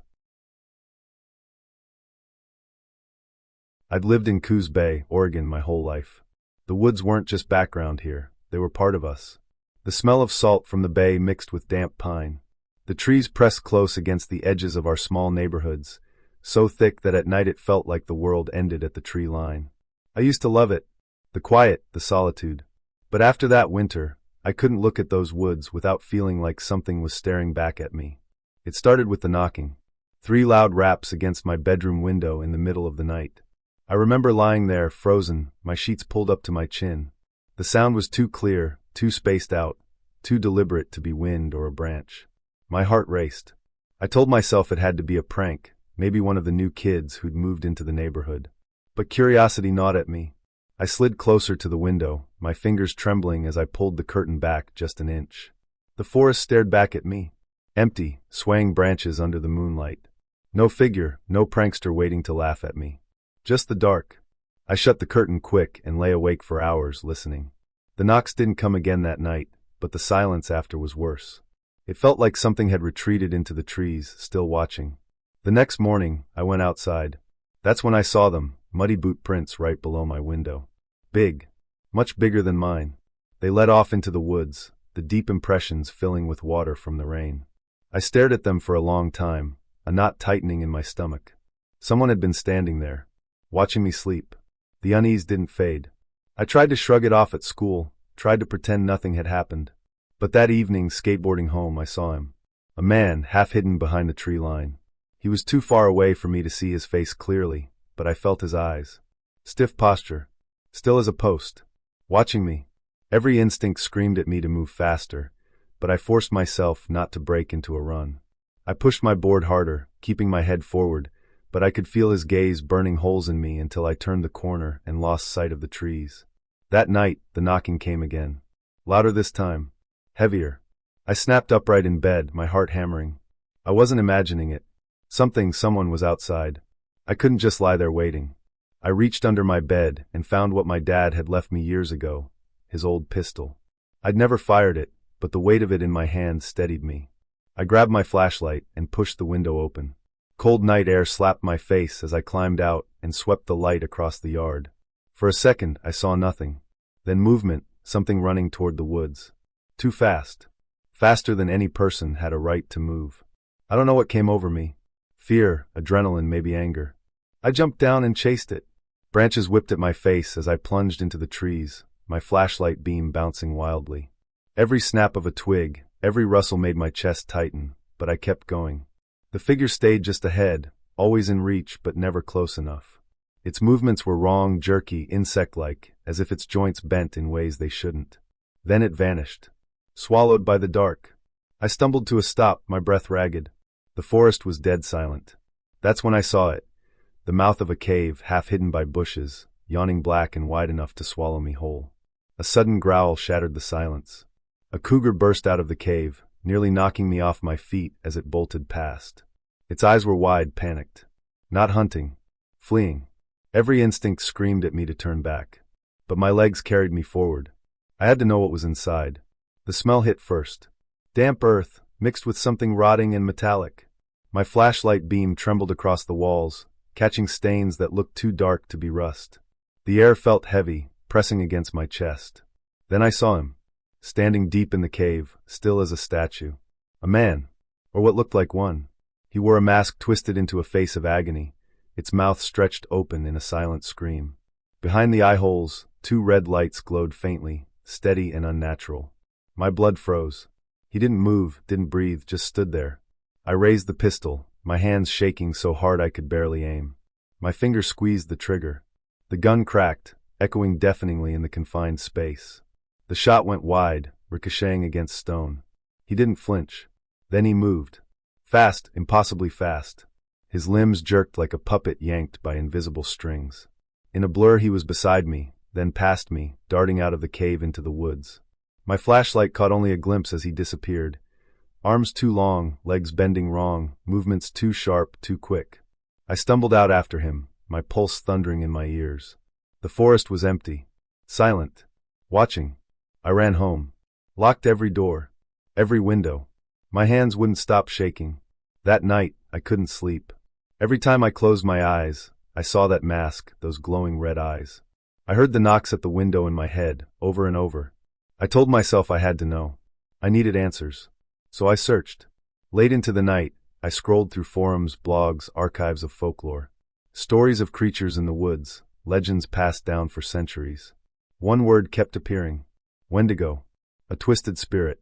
Speaker 1: I'd lived in Coos Bay, Oregon my whole life. The woods weren't just background here, they were part of us. The smell of salt from the bay mixed with damp pine. The trees pressed close against the edges of our small neighborhoods, so thick that at night it felt like the world ended at the tree line. I used to love it, the quiet, the solitude. But after that winter, I couldn't look at those woods without feeling like something was staring back at me. It started with the knocking. 3 loud raps against my bedroom window in the middle of the night. I remember lying there, frozen, my sheets pulled up to my chin. The sound was too clear, too spaced out, too deliberate to be wind or a branch. My heart raced. I told myself it had to be a prank, maybe one of the new kids who'd moved into the neighborhood. But curiosity gnawed at me. I slid closer to the window, my fingers trembling as I pulled the curtain back just an inch. The forest stared back at me, empty, swaying branches under the moonlight. No figure, no prankster waiting to laugh at me. Just the dark. I shut the curtain quick and lay awake for hours listening. The knocks didn't come again that night, but the silence after was worse. It felt like something had retreated into the trees, still watching. The next morning, I went outside. That's when I saw them, muddy boot prints right below my window. Big. Much bigger than mine. They led off into the woods, the deep impressions filling with water from the rain. I stared at them for a long time, a knot tightening in my stomach. Someone had been standing there, watching me sleep. The unease didn't fade. I tried to shrug it off at school, tried to pretend nothing had happened. But that evening, skateboarding home, I saw him. A man, half hidden behind the tree line. He was too far away for me to see his face clearly, but I felt his eyes. Stiff posture. Still as a post. Watching me. Every instinct screamed at me to move faster, but I forced myself not to break into a run. I pushed my board harder, keeping my head forward, but I could feel his gaze burning holes in me until I turned the corner and lost sight of the trees. That night, the knocking came again. Louder this time. Heavier. I snapped upright in bed, my heart hammering. I wasn't imagining it. Someone was outside. I couldn't just lie there waiting. I reached under my bed and found what my dad had left me years ago, his old pistol. I'd never fired it, but the weight of it in my hand steadied me. I grabbed my flashlight and pushed the window open. Cold night air slapped my face as I climbed out and swept the light across the yard. For a second, I saw nothing. Then movement, something running toward the woods. Too fast. Faster than any person had a right to move. I don't know what came over me. Fear, adrenaline, maybe anger. I jumped down and chased it. Branches whipped at my face as I plunged into the trees, my flashlight beam bouncing wildly. Every snap of a twig, every rustle made my chest tighten, but I kept going. The figure stayed just ahead, always in reach but never close enough. Its movements were wrong, jerky, insect-like, as if its joints bent in ways they shouldn't. Then it vanished. Swallowed by the dark. I stumbled to a stop, my breath ragged. The forest was dead silent. That's when I saw it. The mouth of a cave, half hidden by bushes, yawning black and wide enough to swallow me whole. A sudden growl shattered the silence. A cougar burst out of the cave, nearly knocking me off my feet as it bolted past. Its eyes were wide, panicked. Not hunting. Fleeing. Every instinct screamed at me to turn back. But my legs carried me forward. I had to know what was inside. The smell hit first. Damp earth, mixed with something rotting and metallic. My flashlight beam trembled across the walls, catching stains that looked too dark to be rust. The air felt heavy, pressing against my chest. Then I saw him, standing deep in the cave, still as a statue. A man, or what looked like one. He wore a mask twisted into a face of agony, its mouth stretched open in a silent scream. Behind the eye holes, 2 red lights glowed faintly, steady and unnatural. My blood froze. He didn't move, didn't breathe, just stood there. I raised the pistol, my hands shaking so hard I could barely aim. My fingers squeezed the trigger. The gun cracked, echoing deafeningly in the confined space. The shot went wide, ricocheting against stone. He didn't flinch. Then he moved. Fast, impossibly fast. His limbs jerked like a puppet yanked by invisible strings. In a blur he was beside me, then past me, darting out of the cave into the woods. My flashlight caught only a glimpse as he disappeared. Arms too long, legs bending wrong, movements too sharp, too quick. I stumbled out after him, my pulse thundering in my ears. The forest was empty, silent, watching. I ran home, locked every door, every window. My hands wouldn't stop shaking. That night, I couldn't sleep. Every time I closed my eyes, I saw that mask, those glowing red eyes. I heard the knocks at the window in my head, over and over. I told myself I had to know. I needed answers. So I searched. Late into the night, I scrolled through forums, blogs, archives of folklore. Stories of creatures in the woods, legends passed down for centuries. One word kept appearing. Wendigo. A twisted spirit.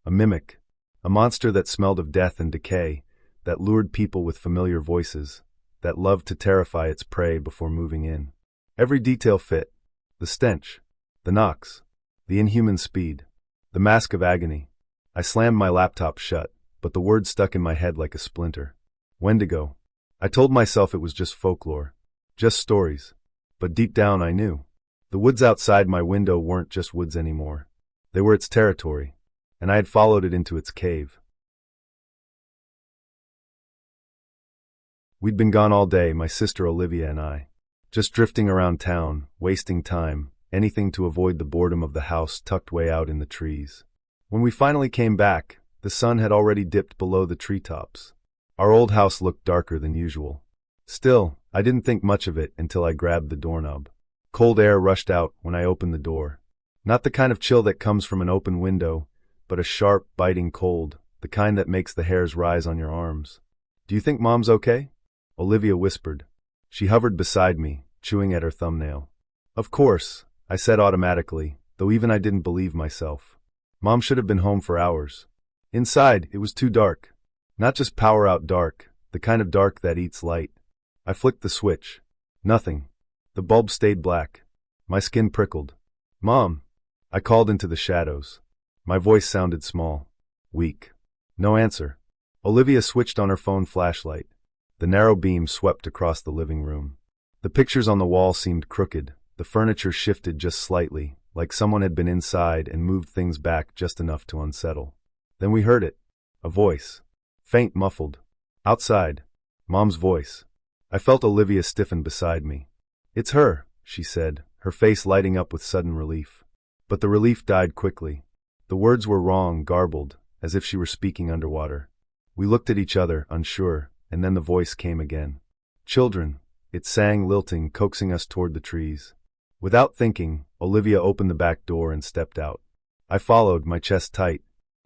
Speaker 1: A mimic. A monster that smelled of death and decay, that lured people with familiar voices, that loved to terrify its prey before moving in. Every detail fit. The stench. The knocks. The inhuman speed. The mask of agony. I slammed my laptop shut, but the word stuck in my head like a splinter. Wendigo. I told myself it was just folklore. Just stories. But deep down I knew. The woods outside my window weren't just woods anymore. They were its territory, and I had followed it into its cave. We'd been gone all day, my sister Olivia and I. Just drifting around town, wasting time, anything to avoid the boredom of the house tucked way out in the trees. When we finally came back, the sun had already dipped below the treetops. Our old house looked darker than usual. Still, I didn't think much of it until I grabbed the doorknob. Cold air rushed out when I opened the door. Not the kind of chill that comes from an open window, but a sharp, biting cold, the kind that makes the hairs rise on your arms. "Do you think Mom's okay?" Olivia whispered. She hovered beside me, chewing at her thumbnail. "Of course," I said automatically, though even I didn't believe myself. Mom should have been home for hours. Inside, it was too dark. Not just power out dark, the kind of dark that eats light. I flicked the switch. Nothing. The bulb stayed black. My skin prickled. "Mom!" I called into the shadows. My voice sounded small, weak. No answer. Olivia switched on her phone flashlight. The narrow beam swept across the living room. The pictures on the wall seemed crooked. The furniture shifted just slightly, like someone had been inside and moved things back just enough to unsettle. Then we heard it. A voice. Faint, muffled. Outside. Mom's voice. I felt Olivia stiffen beside me. "It's her," she said, her face lighting up with sudden relief. But the relief died quickly. The words were wrong, garbled, as if she were speaking underwater. We looked at each other, unsure, and then the voice came again. "Children," it sang, lilting, coaxing us toward the trees. Without thinking, Olivia opened the back door and stepped out. I followed, my chest tight.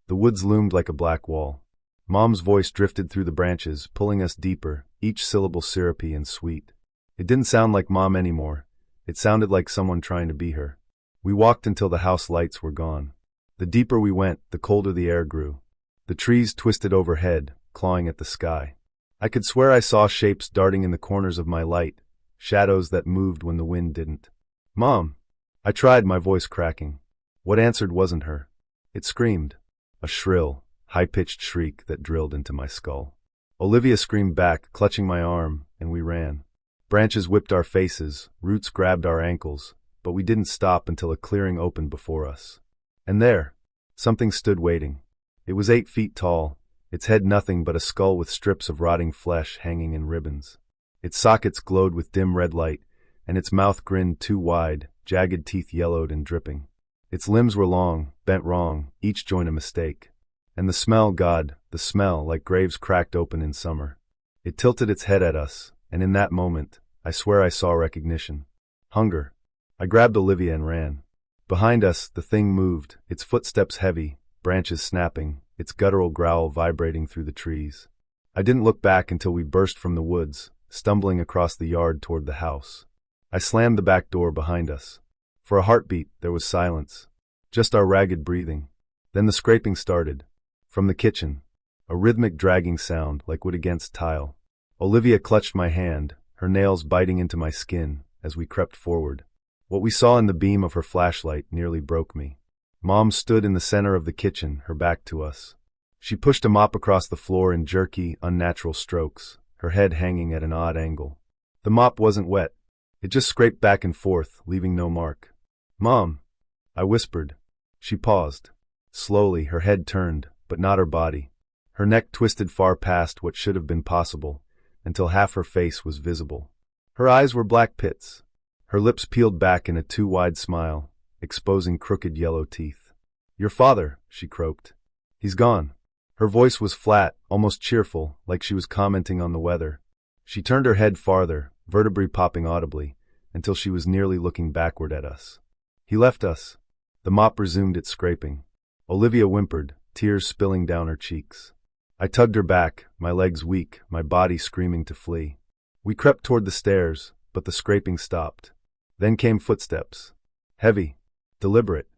Speaker 1: The woods loomed like a black wall. Mom's voice drifted through the branches, pulling us deeper, each syllable syrupy and sweet. It didn't sound like Mom anymore. It sounded like someone trying to be her. We walked until the house lights were gone. The deeper we went, the colder the air grew. The trees twisted overhead, clawing at the sky. I could swear I saw shapes darting in the corners of my light, shadows that moved when the wind didn't. "Mom!" I tried, my voice cracking. What answered wasn't her. It screamed. A shrill, high-pitched shriek that drilled into my skull. Olivia screamed back, clutching my arm, and we ran. Branches whipped our faces, roots grabbed our ankles, but we didn't stop until a clearing opened before us. And there, something stood waiting. It was 8 feet tall, its head nothing but a skull with strips of rotting flesh hanging in ribbons. Its sockets glowed with dim red light, and its mouth grinned too wide, jagged teeth yellowed and dripping. Its limbs were long, bent wrong, each joint a mistake. And the smell, God, the smell, like graves cracked open in summer. It tilted its head at us, and in that moment, I swear I saw recognition. Hunger. I grabbed Olivia and ran. Behind us, the thing moved, its footsteps heavy, branches snapping, its guttural growl vibrating through the trees. I didn't look back until we burst from the woods, stumbling across the yard toward the house. I slammed the back door behind us. For a heartbeat, there was silence. Just our ragged breathing. Then the scraping started. From the kitchen. A rhythmic dragging sound, like wood against tile. Olivia clutched my hand, her nails biting into my skin, as we crept forward. What we saw in the beam of her flashlight nearly broke me. Mom stood in the center of the kitchen, her back to us. She pushed a mop across the floor in jerky, unnatural strokes, her head hanging at an odd angle. The mop wasn't wet. It just scraped back and forth, leaving no mark. "Mom!" I whispered. She paused. Slowly, her head turned, but not her body. Her neck twisted far past what should have been possible, until half her face was visible. Her eyes were black pits. Her lips peeled back in a too wide smile, exposing crooked yellow teeth. "Your father," she croaked. "He's gone." Her voice was flat, almost cheerful, like she was commenting on the weather. She turned her head farther, vertebrae popping audibly, until she was nearly looking backward at us. "He left us." The mop resumed its scraping. Olivia whimpered, tears spilling down her cheeks. I tugged her back, my legs weak, my body screaming to flee. We crept toward the stairs, but the scraping stopped. Then came footsteps. Heavy, deliberate.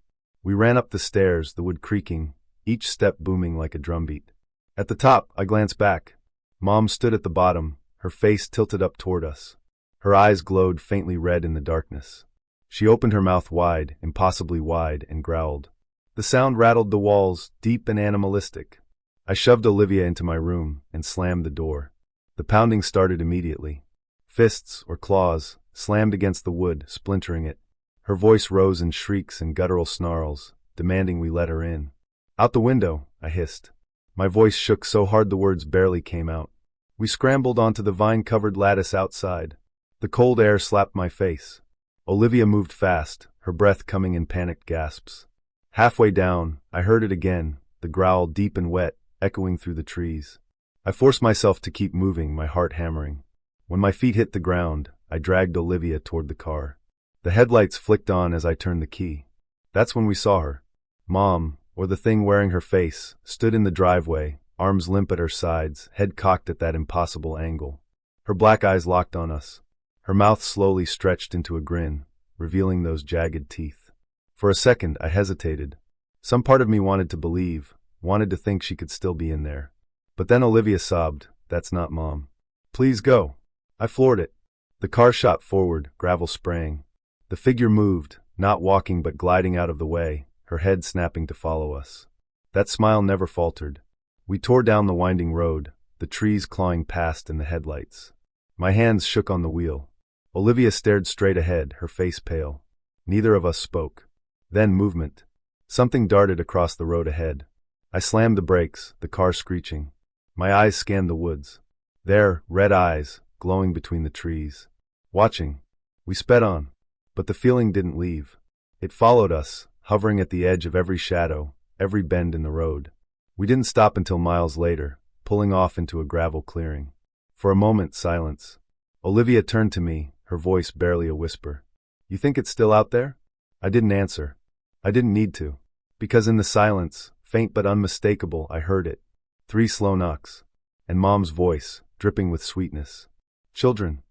Speaker 1: We ran up the stairs, the wood creaking, each step booming like a drumbeat. At the top, I glanced back. Mom stood at the bottom, her face tilted up toward us. Her eyes glowed faintly red in the darkness. She opened her mouth wide, impossibly wide, and growled. The sound rattled the walls, deep and animalistic. I shoved Olivia into my room and slammed the door. The pounding started immediately. Fists, or claws, slammed against the wood, splintering it. Her voice rose in shrieks and guttural snarls, demanding we let her in. "Out the window," I hissed. My voice shook so hard the words barely came out. We scrambled onto the vine-covered lattice outside. The cold air slapped my face. Olivia moved fast, her breath coming in panicked gasps. Halfway down, I heard it again, the growl deep and wet, echoing through the trees. I forced myself to keep moving, my heart hammering. When my feet hit the ground, I dragged Olivia toward the car. The headlights flicked on as I turned the key. That's when we saw her. Mom, or the thing wearing her face, stood in the driveway, arms limp at her sides, head cocked at that impossible angle. Her black eyes locked on us. Her mouth slowly stretched into a grin, revealing those jagged teeth. For a second, I hesitated. Some part of me wanted to believe, wanted to think she could still be in there. But then Olivia sobbed, "That's not Mom." "Please go." I floored it. The car shot forward, gravel spraying. The figure moved, not walking but gliding out of the way, her head snapping to follow us. That smile never faltered. We tore down the winding road, the trees clawing past in the headlights. My hands shook on the wheel. Olivia stared straight ahead, her face pale. Neither of us spoke. Then movement. Something darted across the road ahead. I slammed the brakes, the car screeching. My eyes scanned the woods. There, red eyes, glowing between the trees. Watching. We sped on. But the feeling didn't leave. It followed us, hovering at the edge of every shadow, every bend in the road. We didn't stop until miles later, pulling off into a gravel clearing. For a moment, silence. Olivia turned to me, her voice barely a whisper. "You think it's still out there?" I didn't answer. I didn't need to. Because in the silence, faint but unmistakable, I heard it. 3 slow knocks. And Mom's voice, dripping with sweetness. "Children."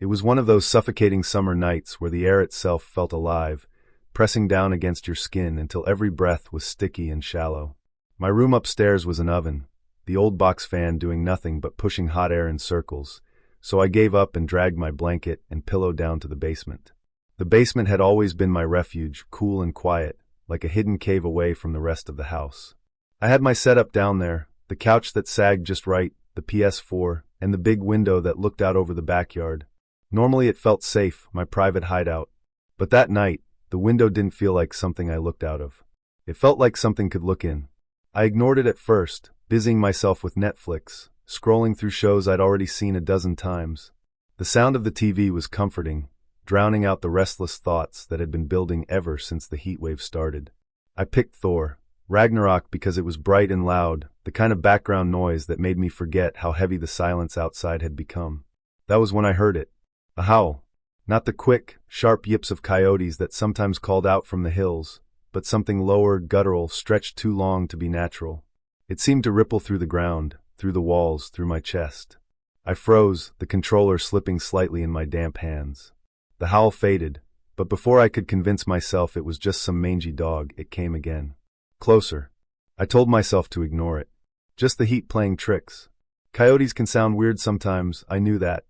Speaker 1: It was one of those suffocating summer nights where the air itself felt alive, pressing down against your skin until every breath was sticky and shallow. My room upstairs was an oven, the old box fan doing nothing but pushing hot air in circles, so I gave up and dragged my blanket and pillow down to the basement. The basement had always been my refuge, cool and quiet, like a hidden cave away from the rest of the house. I had my setup down there, the couch that sagged just right, the PS4, and the big window that looked out over the backyard. Normally it felt safe, my private hideout. But that night, the window didn't feel like something I looked out of. It felt like something could look in. I ignored it at first, busying myself with Netflix, scrolling through shows I'd already seen a dozen times. The sound of the TV was comforting, drowning out the restless thoughts that had been building ever since the heatwave started. I picked Thor, Ragnarok, because it was bright and loud, the kind of background noise that made me forget how heavy the silence outside had become. That was when I heard it. A howl. Not the quick, sharp yips of coyotes that sometimes called out from the hills, but something lower, guttural, stretched too long to be natural. It seemed to ripple through the ground, through the walls, through my chest. I froze, the controller slipping slightly in my damp hands. The howl faded, but before I could convince myself it was just some mangy dog, it came again. Closer. I told myself to ignore it. Just the heat playing tricks. Coyotes can sound weird sometimes, I knew that.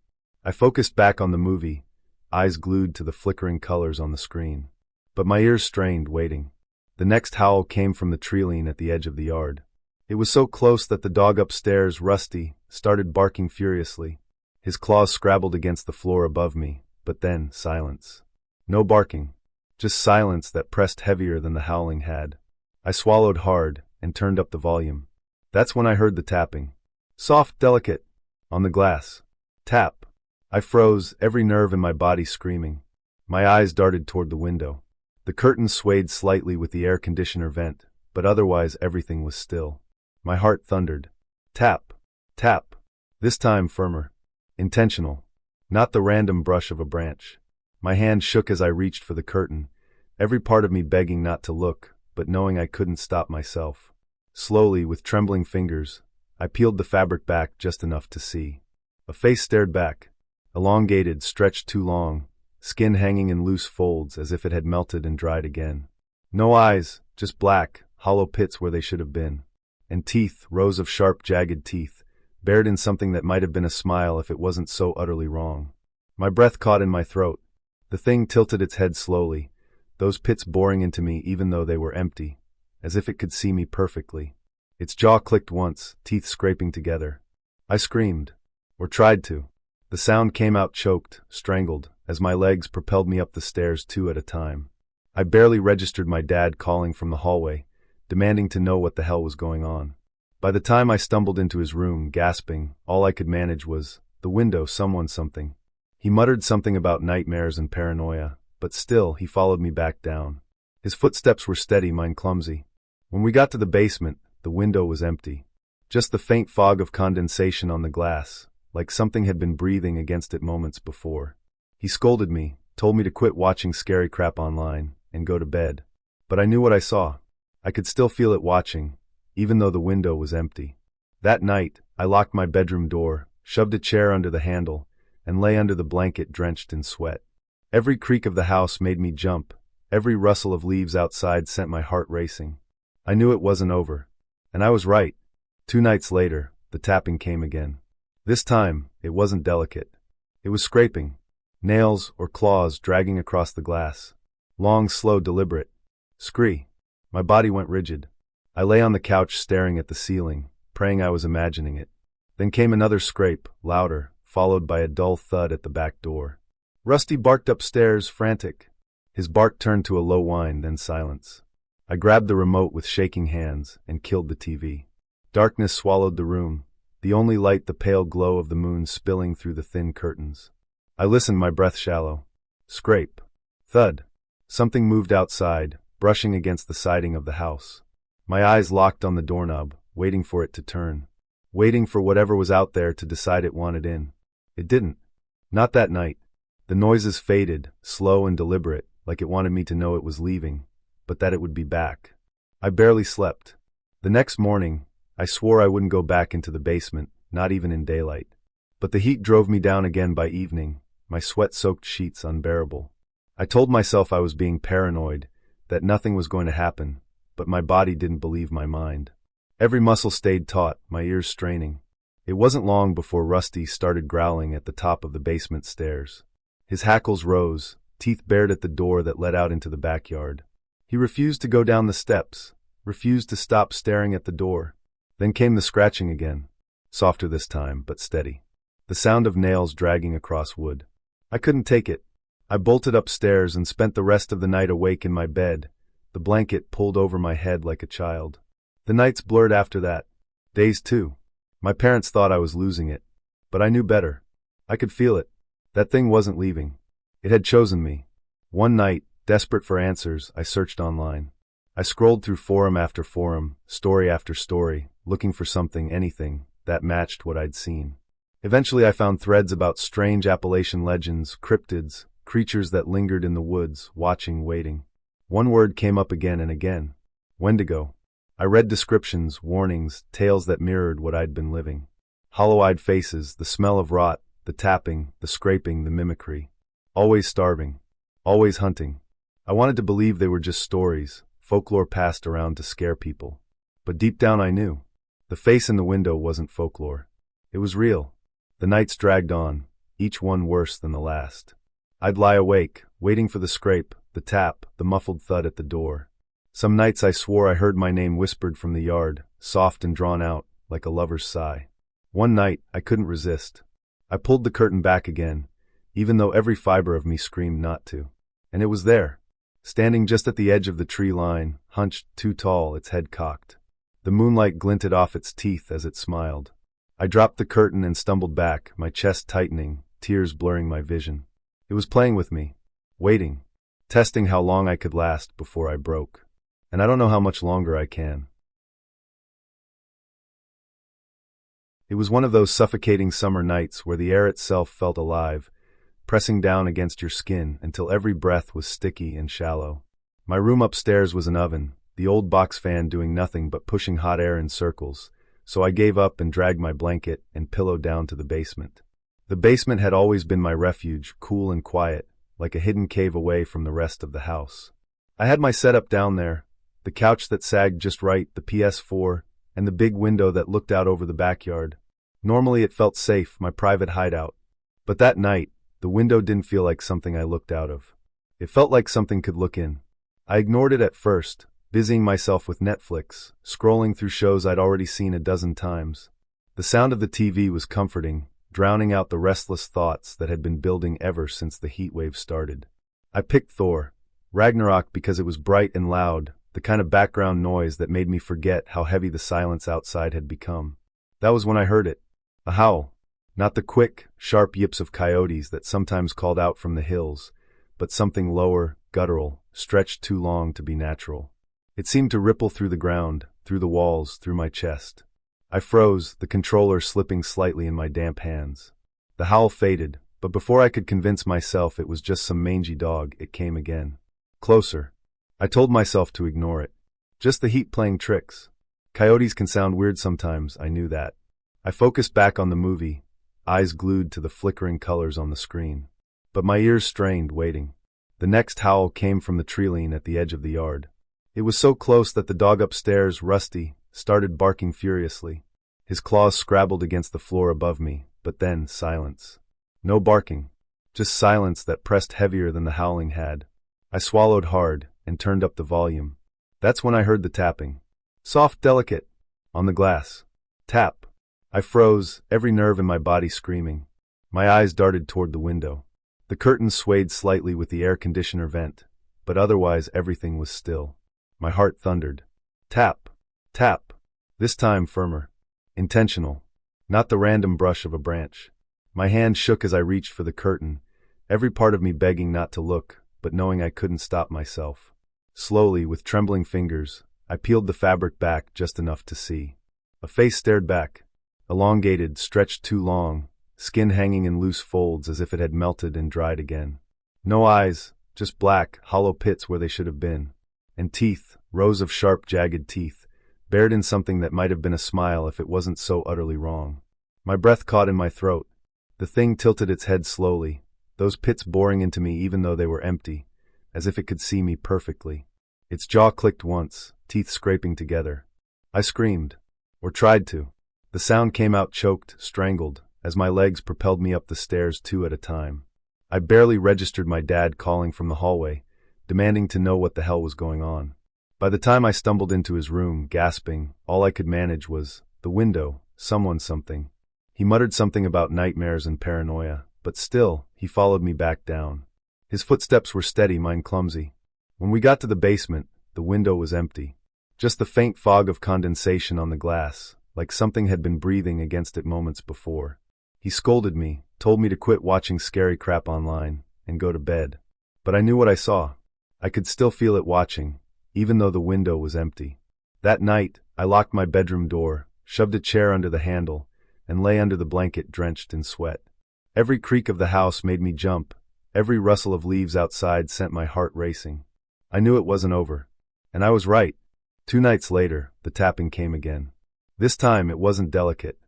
Speaker 1: I focused back on the movie, eyes glued to the flickering colors on the screen. But my ears strained, waiting. The next howl came from the tree-line at the edge of the yard. It was so close that the dog upstairs, Rusty, started barking furiously. His claws scrabbled against the floor above me, but then silence. No barking, just silence that pressed heavier than the howling had. I swallowed hard and turned up the volume. That's when I heard the tapping. Soft, delicate. On the glass. Tap. I froze, every nerve in my body screaming. My eyes darted toward the window. The curtains swayed slightly with the air conditioner vent, but otherwise everything was still. My heart thundered. Tap. Tap. This time firmer. Intentional. Not the random brush of a branch. My hand shook as I reached for the curtain, every part of me begging not to look, but knowing I couldn't stop myself. Slowly, with trembling fingers, I peeled the fabric back just enough to see. A face stared back. Elongated, stretched too long, skin hanging in loose folds as if it had melted and dried again. No eyes, just black, hollow pits where they should have been. And teeth, rows of sharp, jagged teeth, bared in something that might have been a smile if it wasn't so utterly wrong. My breath caught in my throat. The thing tilted its head slowly, those pits boring into me even though they were empty, as if it could see me perfectly. Its jaw clicked once, teeth scraping together. I screamed. Or tried to. The sound came out choked, strangled, as my legs propelled me up the stairs 2 at a time. I barely registered my dad calling from the hallway, demanding to know what the hell was going on. By the time I stumbled into his room, gasping, all I could manage was, the window, someone, something. He muttered something about nightmares and paranoia, but still, he followed me back down. His footsteps were steady, mine clumsy. When we got to the basement, the window was empty. Just the faint fog of condensation on the glass, like something had been breathing against it moments before. He scolded me, told me to quit watching scary crap online, and go to bed. But I knew what I saw. I could still feel it watching, even though the window was empty. That night, I locked my bedroom door, shoved a chair under the handle, and lay under the blanket drenched in sweat. Every creak of the house made me jump. Every rustle of leaves outside sent my heart racing. I knew it wasn't over. And I was right. 2 nights later, the tapping came again. This time, it wasn't delicate. It was scraping. Nails or claws dragging across the glass. Long, slow, deliberate. Scree. My body went rigid. I lay on the couch staring at the ceiling, praying I was imagining it. Then came another scrape, louder, followed by a dull thud at the back door. Rusty barked upstairs, frantic. His bark turned to a low whine, then silence. I grabbed the remote with shaking hands and killed the TV. Darkness swallowed the room, the only light the pale glow of the moon spilling through the thin curtains. I listened, my breath shallow. Scrape. Thud. Something moved outside, brushing against the siding of the house. My eyes locked on the doorknob, waiting for it to turn. Waiting for whatever was out there to decide it wanted in. It didn't. Not that night. The noises faded, slow and deliberate, like it wanted me to know it was leaving, but that it would be back. I barely slept. The next morning, I swore I wouldn't go back into the basement, not even in daylight. But the heat drove me down again by evening, my sweat-soaked sheets unbearable. I told myself I was being paranoid, that nothing was going to happen, but my body didn't believe my mind. Every muscle stayed taut, my ears straining. It wasn't long before Rusty started growling at the top of the basement stairs. His hackles rose, teeth bared at the door that led out into the backyard. He refused to go down the steps, refused to stop staring at the door. Then came the scratching again, softer this time, but steady. The sound of nails dragging across wood. I couldn't take it. I bolted upstairs and spent the rest of the night awake in my bed, the blanket pulled over my head like a child. The nights blurred after that. Days too. My parents thought I was losing it, but I knew better. I could feel it. That thing wasn't leaving. It had chosen me. One night, desperate for answers, I searched online. I scrolled through forum after forum, story after story, looking for something, anything, that matched what I'd seen. Eventually I found threads about strange Appalachian legends, cryptids, creatures that lingered in the woods, watching, waiting. One word came up again and again. Wendigo. I read descriptions, warnings, tales that mirrored what I'd been living. Hollow-eyed faces, the smell of rot, the tapping, the scraping, the mimicry. Always starving. Always hunting. I wanted to believe they were just stories, folklore passed around to scare people. But deep down I knew. The face in the window wasn't folklore. It was real. The nights dragged on, each one worse than the last. I'd lie awake, waiting for the scrape, the tap, the muffled thud at the door. Some nights I swore I heard my name whispered from the yard, soft and drawn out, like a lover's sigh. One night, I couldn't resist. I pulled the curtain back again, even though every fiber of me screamed not to. And it was there, standing just at the edge of the tree line, hunched, too tall, its head cocked. The moonlight glinted off its teeth as it smiled. I dropped the curtain and stumbled back, my chest tightening, tears blurring my vision. It was playing with me, waiting, testing how long I could last before I broke. And I don't know how much longer I can. It was one of those suffocating summer nights where the air itself felt alive, pressing down against your skin until every breath was sticky and shallow. My room upstairs was an oven, the old box fan doing nothing but pushing hot air in circles, so I gave up and dragged my blanket and pillow down to the basement. The basement had always been my refuge, cool and quiet, like a hidden cave away from the rest of the house. I had my setup down there, the couch that sagged just right, the PS4, and the big window that looked out over the backyard. Normally it felt safe, my private hideout. But that night, the window didn't feel like something I looked out of. It felt like something could look in. I ignored it at first, busying myself with Netflix, scrolling through shows I'd already seen a dozen times. The sound of the TV was comforting, drowning out the restless thoughts that had been building ever since the heat wave started. I picked Thor, Ragnarok, because it was bright and loud, the kind of background noise that made me forget how heavy the silence outside had become. That was when I heard it. A howl. Not the quick, sharp yips of coyotes that sometimes called out from the hills, but something lower, guttural, stretched too long to be natural. It seemed to ripple through the ground, through the walls, through my chest. I froze, the controller slipping slightly in my damp hands. The howl faded, but before I could convince myself it was just some mangy dog, it came again. Closer. I told myself to ignore it. Just the heat playing tricks. Coyotes can sound weird sometimes, I knew that. I focused back on the movie, eyes glued to the flickering colors on the screen. But my ears strained, waiting. The next howl came from the treeline at the edge of the yard. It was so close that the dog upstairs, Rusty, started barking furiously. His claws scrabbled against the floor above me, but then silence. No barking, just silence that pressed heavier than the howling had. I swallowed hard and turned up the volume. That's when I heard the tapping. Soft, delicate, on the glass. Tap. I froze, every nerve in my body screaming. My eyes darted toward the window. The curtains swayed slightly with the air conditioner vent, but otherwise everything was still. My heart thundered. Tap. Tap. This time firmer. Intentional. Not the random brush of a branch. My hand shook as I reached for the curtain, every part of me begging not to look, but knowing I couldn't stop myself. Slowly, with trembling fingers, I peeled the fabric back just enough to see. A face stared back. Elongated, stretched too long, skin hanging in loose folds as if it had melted and dried again. No eyes, just black, hollow pits where they should have been. And teeth, rows of sharp, jagged teeth, bared in something that might have been a smile if it wasn't so utterly wrong. My breath caught in my throat. The thing tilted its head slowly, those pits boring into me even though they were empty, as if it could see me perfectly. Its jaw clicked once, teeth scraping together. I screamed, or tried to. The sound came out choked, strangled, as my legs propelled me up the stairs 2 at a time. I barely registered my dad calling from the hallway, demanding to know what the hell was going on. By the time I stumbled into his room, gasping, all I could manage was, the window, someone, something. He muttered something about nightmares and paranoia, but still, he followed me back down. His footsteps were steady, mine clumsy. When we got to the basement, the window was empty. Just the faint fog of condensation on the glass, like something had been breathing against it moments before. He scolded me, told me to quit watching scary crap online, and go to bed. But I knew what I saw. I could still feel it watching, even though the window was empty. That night, I locked my bedroom door, shoved a chair under the handle, and lay under the blanket drenched in sweat. Every creak of the house made me jump, every rustle of leaves outside sent my heart racing. I knew it wasn't over. And I was right. 2 nights later, the tapping came again. This time it wasn't delicate.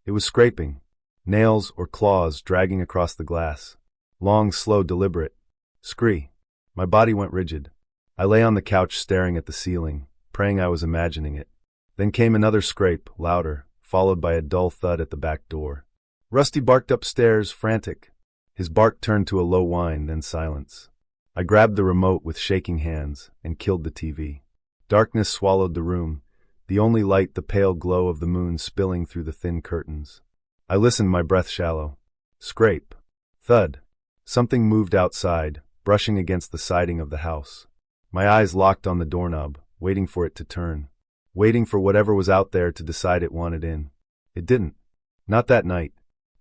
Speaker 1: It was scraping. Nails or claws dragging across the glass. Long, slow, deliberate. Scree. My body went rigid. I lay on the couch staring at the ceiling, praying I was imagining it. Then came another scrape, louder, followed by a dull thud at the back door. Rusty barked upstairs, frantic. His bark turned to a low whine, then silence. I grabbed the remote with shaking hands and killed the TV. Darkness swallowed the room, the only light the pale glow of the moon spilling through the thin curtains. I listened, my breath shallow. Scrape. Thud. Something moved outside, brushing against the siding of the house. My eyes locked on the doorknob, waiting for it to turn. Waiting for whatever was out there to decide it wanted in. It didn't. Not that night.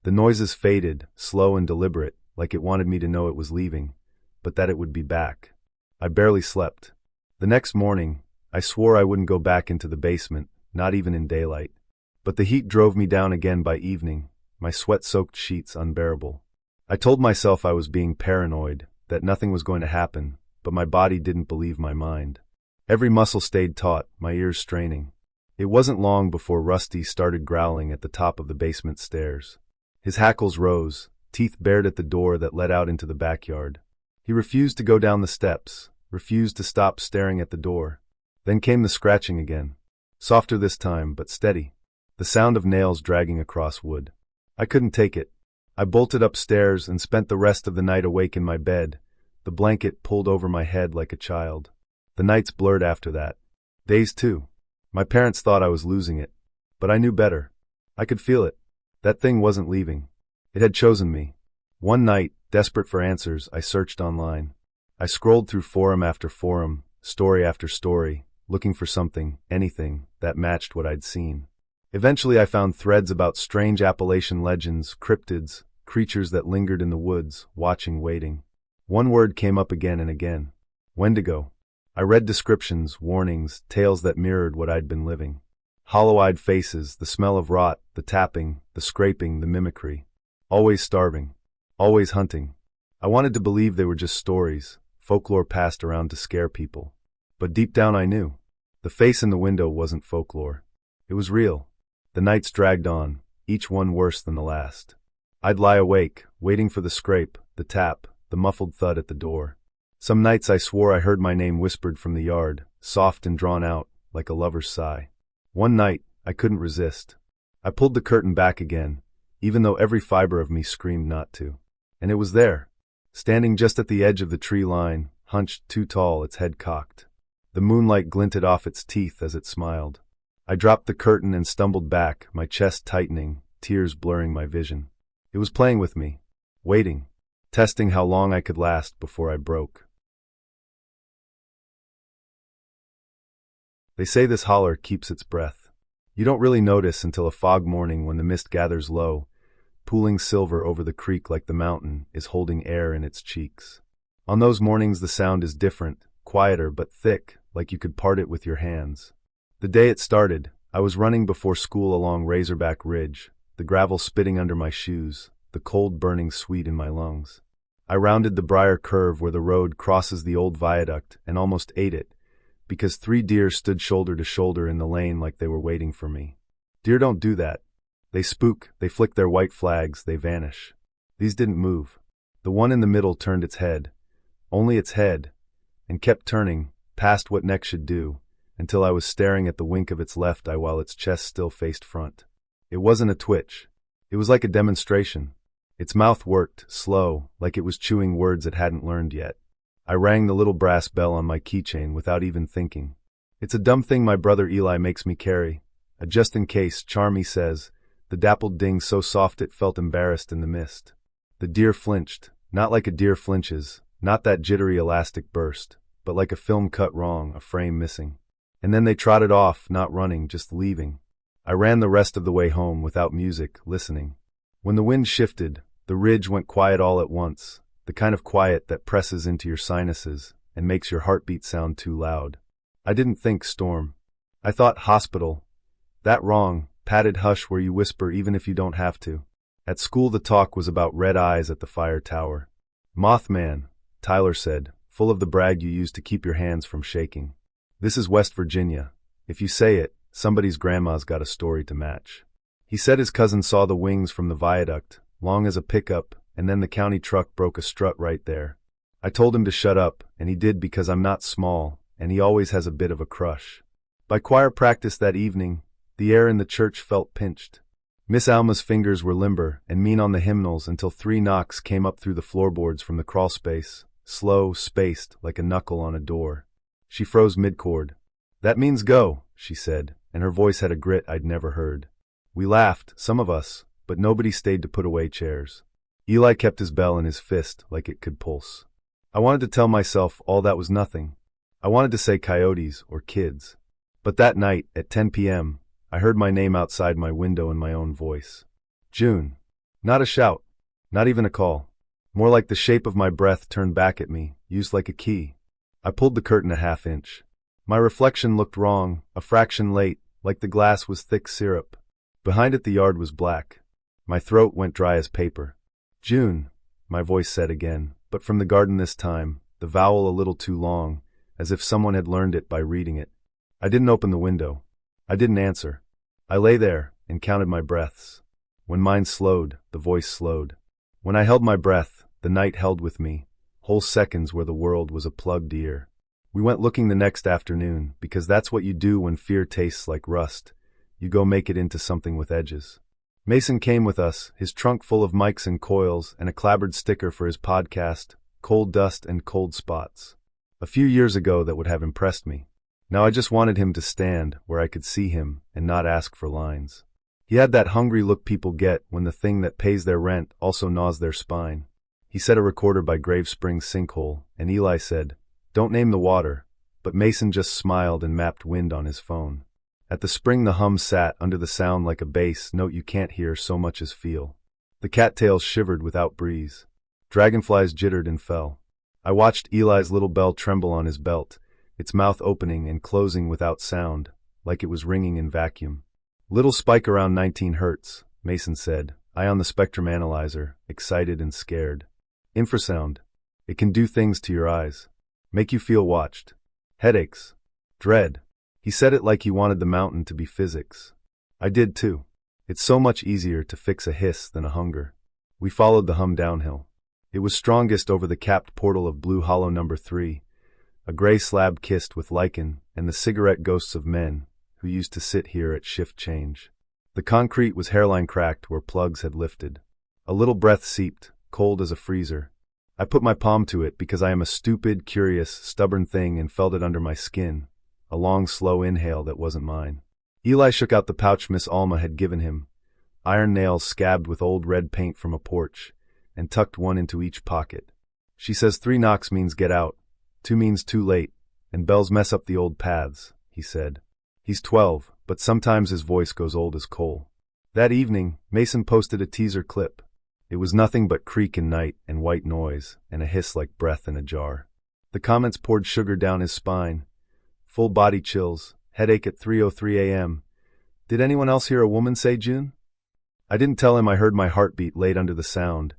Speaker 1: The noises faded, slow and deliberate, like it wanted me to know it was leaving, but that it would be back. I barely slept. The next morning, I swore I wouldn't go back into the basement, not even in daylight. But the heat drove me down again by evening, my sweat-soaked sheets unbearable. I told myself I was being paranoid, that nothing was going to happen, but my body didn't believe my mind. Every muscle stayed taut, my ears straining. It wasn't long before Rusty started growling at the top of the basement stairs. His hackles rose, teeth bared at the door that led out into the backyard. He refused to go down the steps, refused to stop staring at the door. Then came the scratching again. Softer this time, but steady. The sound of nails dragging across wood. I couldn't take it. I bolted upstairs and spent the rest of the night awake in my bed, the blanket pulled over my head like a child. The nights blurred after that. Days too. My parents thought I was losing it. But I knew better. I could feel it. That thing wasn't leaving. It had chosen me. One night, desperate for answers, I searched online. I scrolled through forum after forum, story after story, looking for something, anything, that matched what I'd seen. Eventually I found threads about strange Appalachian legends, cryptids, creatures that lingered in the woods, watching, waiting. One word came up again and again. Wendigo. I read descriptions, warnings, tales that mirrored what I'd been living. Hollow-eyed faces, the smell of rot, the tapping, the scraping, the mimicry. Always starving. Always hunting. I wanted to believe they were just stories, folklore passed around to scare people. But deep down I knew. The face in the window wasn't folklore. It was real. The nights dragged on, each one worse than the last. I'd lie awake, waiting for the scrape, the tap, the muffled thud at the door. Some nights I swore I heard my name whispered from the yard, soft and drawn out, like a lover's sigh. One night, I couldn't resist. I pulled the curtain back again, even though every fiber of me screamed not to. And it was there, standing just at the edge of the tree line, hunched too tall, its head cocked. The moonlight glinted off its teeth as it smiled. I dropped the curtain and stumbled back, my chest tightening, tears blurring my vision. It was playing with me, waiting, testing how long I could last before I broke. They say this holler keeps its breath. You don't really notice until a fog morning when the mist gathers low, pooling silver over the creek like the mountain is holding air in its cheeks. On those mornings the sound is different, quieter but thick, like you could part it with your hands. The day it started, I was running before school along Razorback Ridge, the gravel spitting under my shoes, the cold burning sweet in my lungs. I rounded the briar curve where the road crosses the old viaduct and almost ate it, because 3 deer stood shoulder to shoulder in the lane like they were waiting for me. Deer don't do that. They spook, they flick their white flags, they vanish. These didn't move. The one in the middle turned its head, only its head, and kept turning, past what neck should do, until I was staring at the wink of its left eye while its chest still faced front. It wasn't a twitch. It was like a demonstration. Its mouth worked, slow, like it was chewing words it hadn't learned yet. I rang the little brass bell on my keychain without even thinking. It's a dumb thing my brother Eli makes me carry. A just-in-case charm, he says, the dappled ding so soft it felt embarrassed in the mist. The deer flinched, not like a deer flinches, not that jittery elastic burst, but like a film cut wrong, a frame missing. And then they trotted off, not running, just leaving. I ran the rest of the way home without music, listening. When the wind shifted, the ridge went quiet all at once, the kind of quiet that presses into your sinuses and makes your heartbeat sound too loud. I didn't think storm. I thought hospital. That wrong, padded hush where you whisper even if you don't have to. At school the talk was about red eyes at the fire tower. Mothman, Tyler said, full of the brag you use to keep your hands from shaking. This is West Virginia. If you say it, somebody's grandma's got a story to match. He said his cousin saw the wings from the viaduct, long as a pickup, and then the county truck broke a strut right there. I told him to shut up, and he did because I'm not small, and he always has a bit of a crush. By choir practice that evening, the air in the church felt pinched. Miss Alma's fingers were limber and mean on the hymnals until 3 knocks came up through the floorboards from the crawl space, slow, spaced, like a knuckle on a door. She froze mid-chord. "That means go," she said, and her voice had a grit I'd never heard. We laughed, some of us, but nobody stayed to put away chairs. Eli kept his bell in his fist like it could pulse. I wanted to tell myself all that was nothing. I wanted to say coyotes or kids. But that night, at 10 p.m., I heard my name outside my window in my own voice. June. Not a shout. Not even a call. More like the shape of my breath turned back at me, used like a key. I pulled the curtain a half-inch. My reflection looked wrong, a fraction late, like the glass was thick syrup. Behind it the yard was black. My throat went dry as paper. June, my voice said again, but from the garden this time, the vowel a little too long, as if someone had learned it by reading it. I didn't open the window. I didn't answer. I lay there and counted my breaths. When mine slowed, the voice slowed. When I held my breath, the night held with me, whole seconds where the world was a plugged ear. We went looking the next afternoon, because that's what you do when fear tastes like rust. You go make it into something with edges. Mason came with us, his trunk full of mics and coils, and a clabbered sticker for his podcast, Cold Dust and Cold Spots. A few years ago that would have impressed me. Now I just wanted him to stand where I could see him and not ask for lines. He had that hungry look people get when the thing that pays their rent also gnaws their spine. He set a recorder by Grave Springs sinkhole, and Eli said, "Don't name the water," but Mason just smiled and mapped wind on his phone. At the spring the hum sat under the sound like a bass note you can't hear so much as feel. The cattails shivered without breeze. Dragonflies jittered and fell. I watched Eli's little bell tremble on his belt, its mouth opening and closing without sound, like it was ringing in vacuum. "Little spike around 19 hertz, Mason said, eye on the spectrum analyzer, excited and scared. Infrasound. It can do things to your eyes. Make you feel watched. Headaches. Dread." He said it like he wanted the mountain to be physics. I did too. It's so much easier to fix a hiss than a hunger. We followed the hum downhill. It was strongest over the capped portal of Blue Hollow number 3, a gray slab kissed with lichen and the cigarette ghosts of men who used to sit here at shift change. The concrete was hairline cracked where plugs had lifted. A little breath seeped, cold as a freezer. I put my palm to it because I am a stupid, curious, stubborn thing and felt it under my skin, a long, slow inhale that wasn't mine. Eli shook out the pouch Miss Alma had given him, iron nails scabbed with old red paint from a porch, and tucked one into each pocket. She says 3 knocks means get out, 2 means too late, and bells mess up the old paths, he said. He's 12, but sometimes his voice goes old as coal. That evening, Mason posted a teaser clip. It was nothing but creak and night and white noise and a hiss like breath in a jar. The comments poured sugar down his spine. Full body chills, headache at 3:03 a.m. Did anyone else hear a woman say June? I didn't tell him I heard my heartbeat laid under the sound,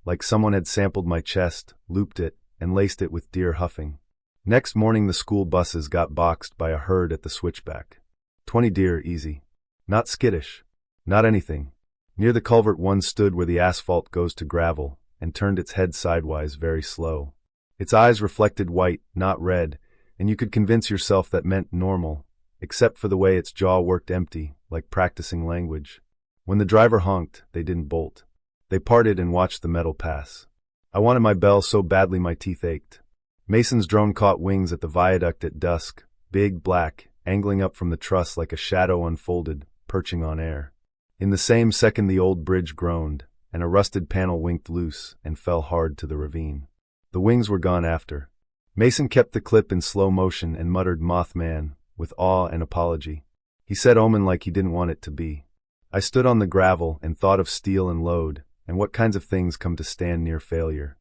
Speaker 1: like someone had sampled my chest, looped it, and laced it with deer huffing. Next morning the school buses got boxed by a herd at the switchback. 20 deer easy. Not skittish. Not anything. Near the culvert one stood where the asphalt goes to gravel, and turned its head sidewise very slow. Its eyes reflected white, not red, and you could convince yourself that meant normal, except for the way its jaw worked empty, like practicing language. When the driver honked, they didn't bolt. They parted and watched the metal pass. I wanted my bell so badly my teeth ached. Mason's drone caught wings at the viaduct at dusk, big, black, angling up from the truss like a shadow unfolded, perching on air. In the same second the old bridge groaned, and a rusted panel winked loose and fell hard to the ravine. The wings were gone after. Mason kept the clip in slow motion and muttered Mothman, with awe and apology. He said omen like he didn't want it to be. I stood on the gravel and thought of steel and load, and what kinds of things come to stand near failure.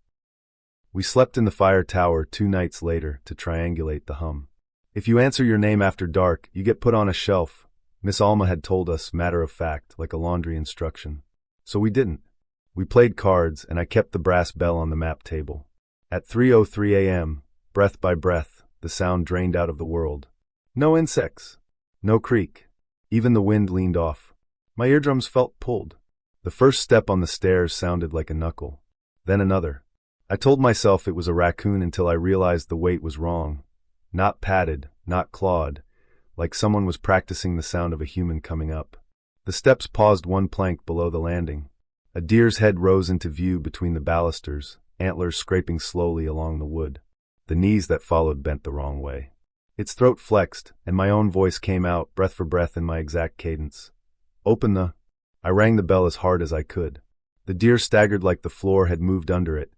Speaker 1: We slept in the fire tower 2 nights later to triangulate the hum. If you answer your name after dark, you get put on a shelf, Miss Alma had told us, matter of fact, like a laundry instruction. So we didn't. We played cards, and I kept the brass bell on the map table. At 3:03 a.m., breath by breath, the sound drained out of the world. No insects. No creak. Even the wind leaned off. My eardrums felt pulled. The first step on the stairs sounded like a knuckle. Then another. I told myself it was a raccoon until I realized the weight was wrong. Not padded, not clawed, like someone was practicing the sound of a human coming up. The steps paused 1 plank below the landing. A deer's head rose into view between the balusters, antlers scraping slowly along the wood. The knees that followed bent the wrong way. Its throat flexed, and my own voice came out, breath for breath in my exact cadence. Open the... I rang the bell as hard as I could. The deer staggered like the floor had moved under it,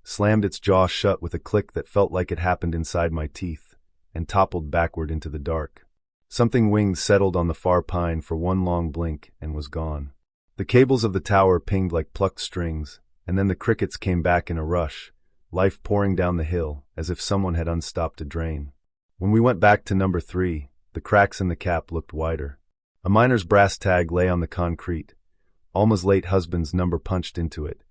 Speaker 1: slammed its jaw shut with a click that felt like it happened inside my teeth, and toppled backward into the dark. Something winged settled on the far pine for 1 long blink and was gone. The cables of the tower pinged like plucked strings, and then the crickets came back in a rush, life pouring down the hill, as if someone had unstopped a drain. When we went back to number 3, the cracks in the cap looked wider. A miner's brass tag lay on the concrete. Alma's late husband's number punched into it,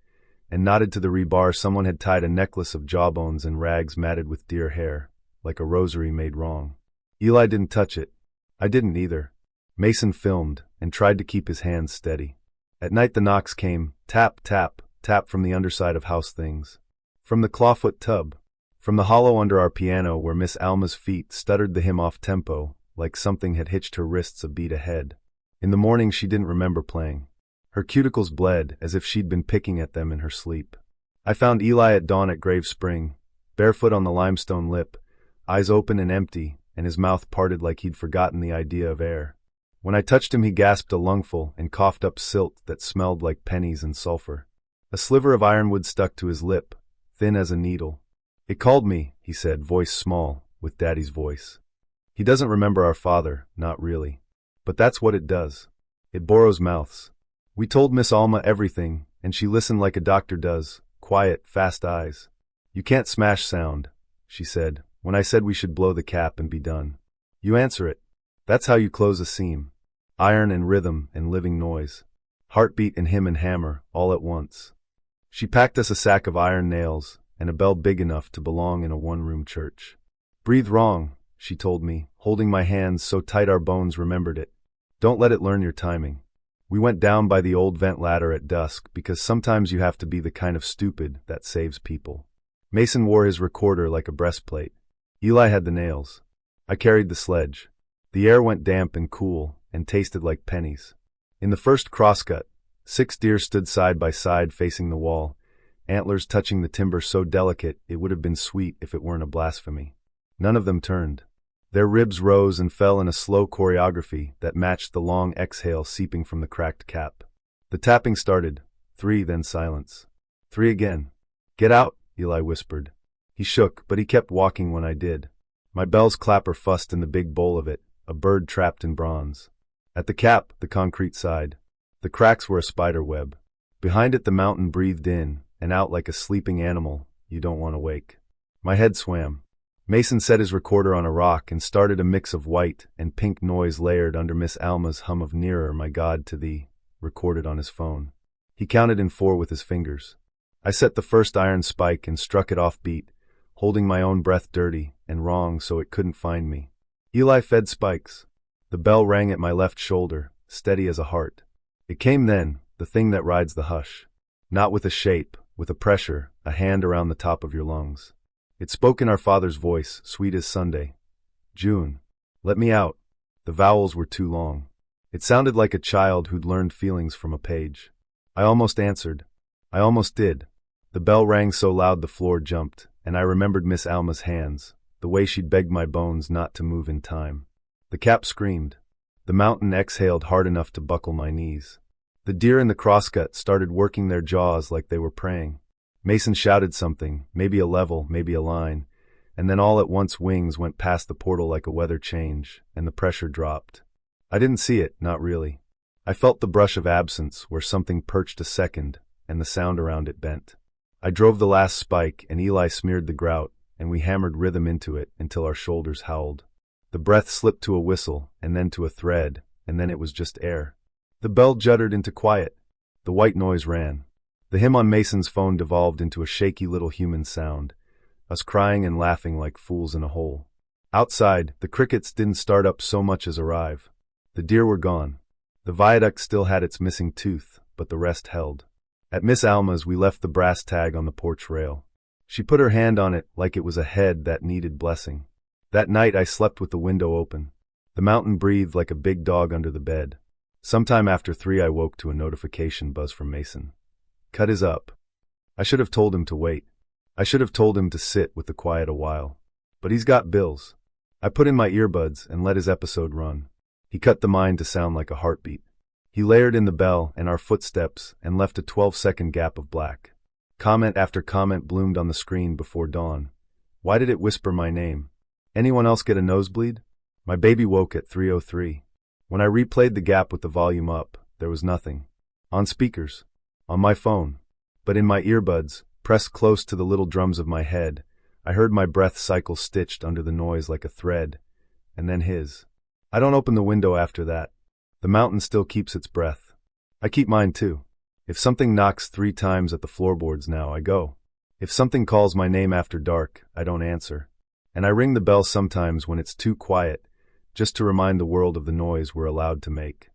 Speaker 1: and knotted to the rebar someone had tied a necklace of jawbones and rags matted with deer hair, like a rosary made wrong. Eli didn't touch it. I didn't either. Mason filmed, and tried to keep his hands steady. At night the knocks came, tap, tap, tap from the underside of house things. From the clawfoot tub. From the hollow under our piano where Miss Alma's feet stuttered the hymn off tempo, like something had hitched her wrists a beat ahead. In the morning she didn't remember playing. Her cuticles bled as if she'd been picking at them in her sleep. I found Eli at dawn at Grave Spring, barefoot on the limestone lip, eyes open and empty, and his mouth parted like he'd forgotten the idea of air. When I touched him he gasped a lungful and coughed up silt that smelled like pennies and sulfur. A sliver of ironwood stuck to his lip, thin as a needle. "It called me," he said, voice small, with Daddy's voice. He doesn't remember our father, not really. But that's what it does. It borrows mouths. We told Miss Alma everything, and she listened like a doctor does, quiet, fast eyes. "You can't smash sound," she said, when I said we should blow the cap and be done. "You answer it. That's how you close a seam. Iron and rhythm and living noise. Heartbeat and hymn and hammer, all at once." She packed us a sack of iron nails, and a bell big enough to belong in a one-room church. "Breathe wrong," she told me, holding my hands so tight our bones remembered it. "Don't let it learn your timing." We went down by the old vent ladder at dusk because sometimes you have to be the kind of stupid that saves people. Mason wore his recorder like a breastplate. Eli had the nails. I carried the sledge. The air went damp and cool and tasted like pennies. In the first crosscut, 6 deer stood side by side facing the wall, antlers touching the timber so delicate it would have been sweet if it weren't a blasphemy. None of them turned. Their ribs rose and fell in a slow choreography that matched the long exhale seeping from the cracked cap. The tapping started. 3, then silence. 3 again. "Get out," Eli whispered. He shook, but he kept walking when I did. My bell's clapper fussed in the big bowl of it, a bird trapped in bronze. At the cap, the concrete side. The cracks were a spider web. Behind it the mountain breathed in and out like a sleeping animal you don't want to wake. My head swam. Mason set his recorder on a rock and started a mix of white and pink noise layered under Miss Alma's hum of "Nearer, My God, to Thee," recorded on his phone. He counted in 4 with his fingers. I set the first iron spike and struck it off beat, holding my own breath dirty and wrong so it couldn't find me. Eli fed spikes. The bell rang at my left shoulder, steady as a heart. It came then, the thing that rides the hush. Not with a shape, with a pressure, a hand around the top of your lungs. It spoke in our Father's voice, sweet as Sunday. "June, let me out." The vowels were too long. It sounded like a child who'd learned feelings from a page. I almost answered. I almost did. The bell rang so loud the floor jumped, and I remembered Miss Alma's hands, the way she'd begged my bones not to move in time. The cap screamed. The mountain exhaled hard enough to buckle my knees. The deer in the crosscut started working their jaws like they were praying. Mason shouted something, maybe a level, maybe a line, and then all at once wings went past the portal like a weather change, and the pressure dropped. I didn't see it, not really. I felt the brush of absence where something perched a second, and the sound around it bent. I drove the last spike, and Eli smeared the grout, and we hammered rhythm into it until our shoulders howled. The breath slipped to a whistle, and then to a thread, and then it was just air. The bell juddered into quiet. The white noise ran. The hymn on Mason's phone devolved into a shaky little human sound, us crying and laughing like fools in a hole. Outside, the crickets didn't start up so much as arrive. The deer were gone. The viaduct still had its missing tooth, but the rest held. At Miss Alma's we left the brass tag on the porch rail. She put her hand on it like it was a head that needed blessing. That night I slept with the window open. The mountain breathed like a big dog under the bed. Sometime after 3 I woke to a notification buzz from Mason. Cut is up. I should have told him to wait. I should have told him to sit with the quiet a while. But he's got bills. I put in my earbuds and let his episode run. He cut the mine to sound like a heartbeat. He layered in the bell and our footsteps and left a 12-second gap of black. Comment after comment bloomed on the screen before dawn. Why did it whisper my name? Anyone else get a nosebleed? My baby woke at 3:03. When I replayed the gap with the volume up, there was nothing. On speakers. On my phone. But in my earbuds, pressed close to the little drums of my head, I heard my breath cycle stitched under the noise like a thread, and then his. I don't open the window after that. The mountain still keeps its breath. I keep mine too. If something knocks 3 times at the floorboards now, I go. If something calls my name after dark, I don't answer. And I ring the bell sometimes when it's too quiet, just to remind the world of the noise we're allowed to make.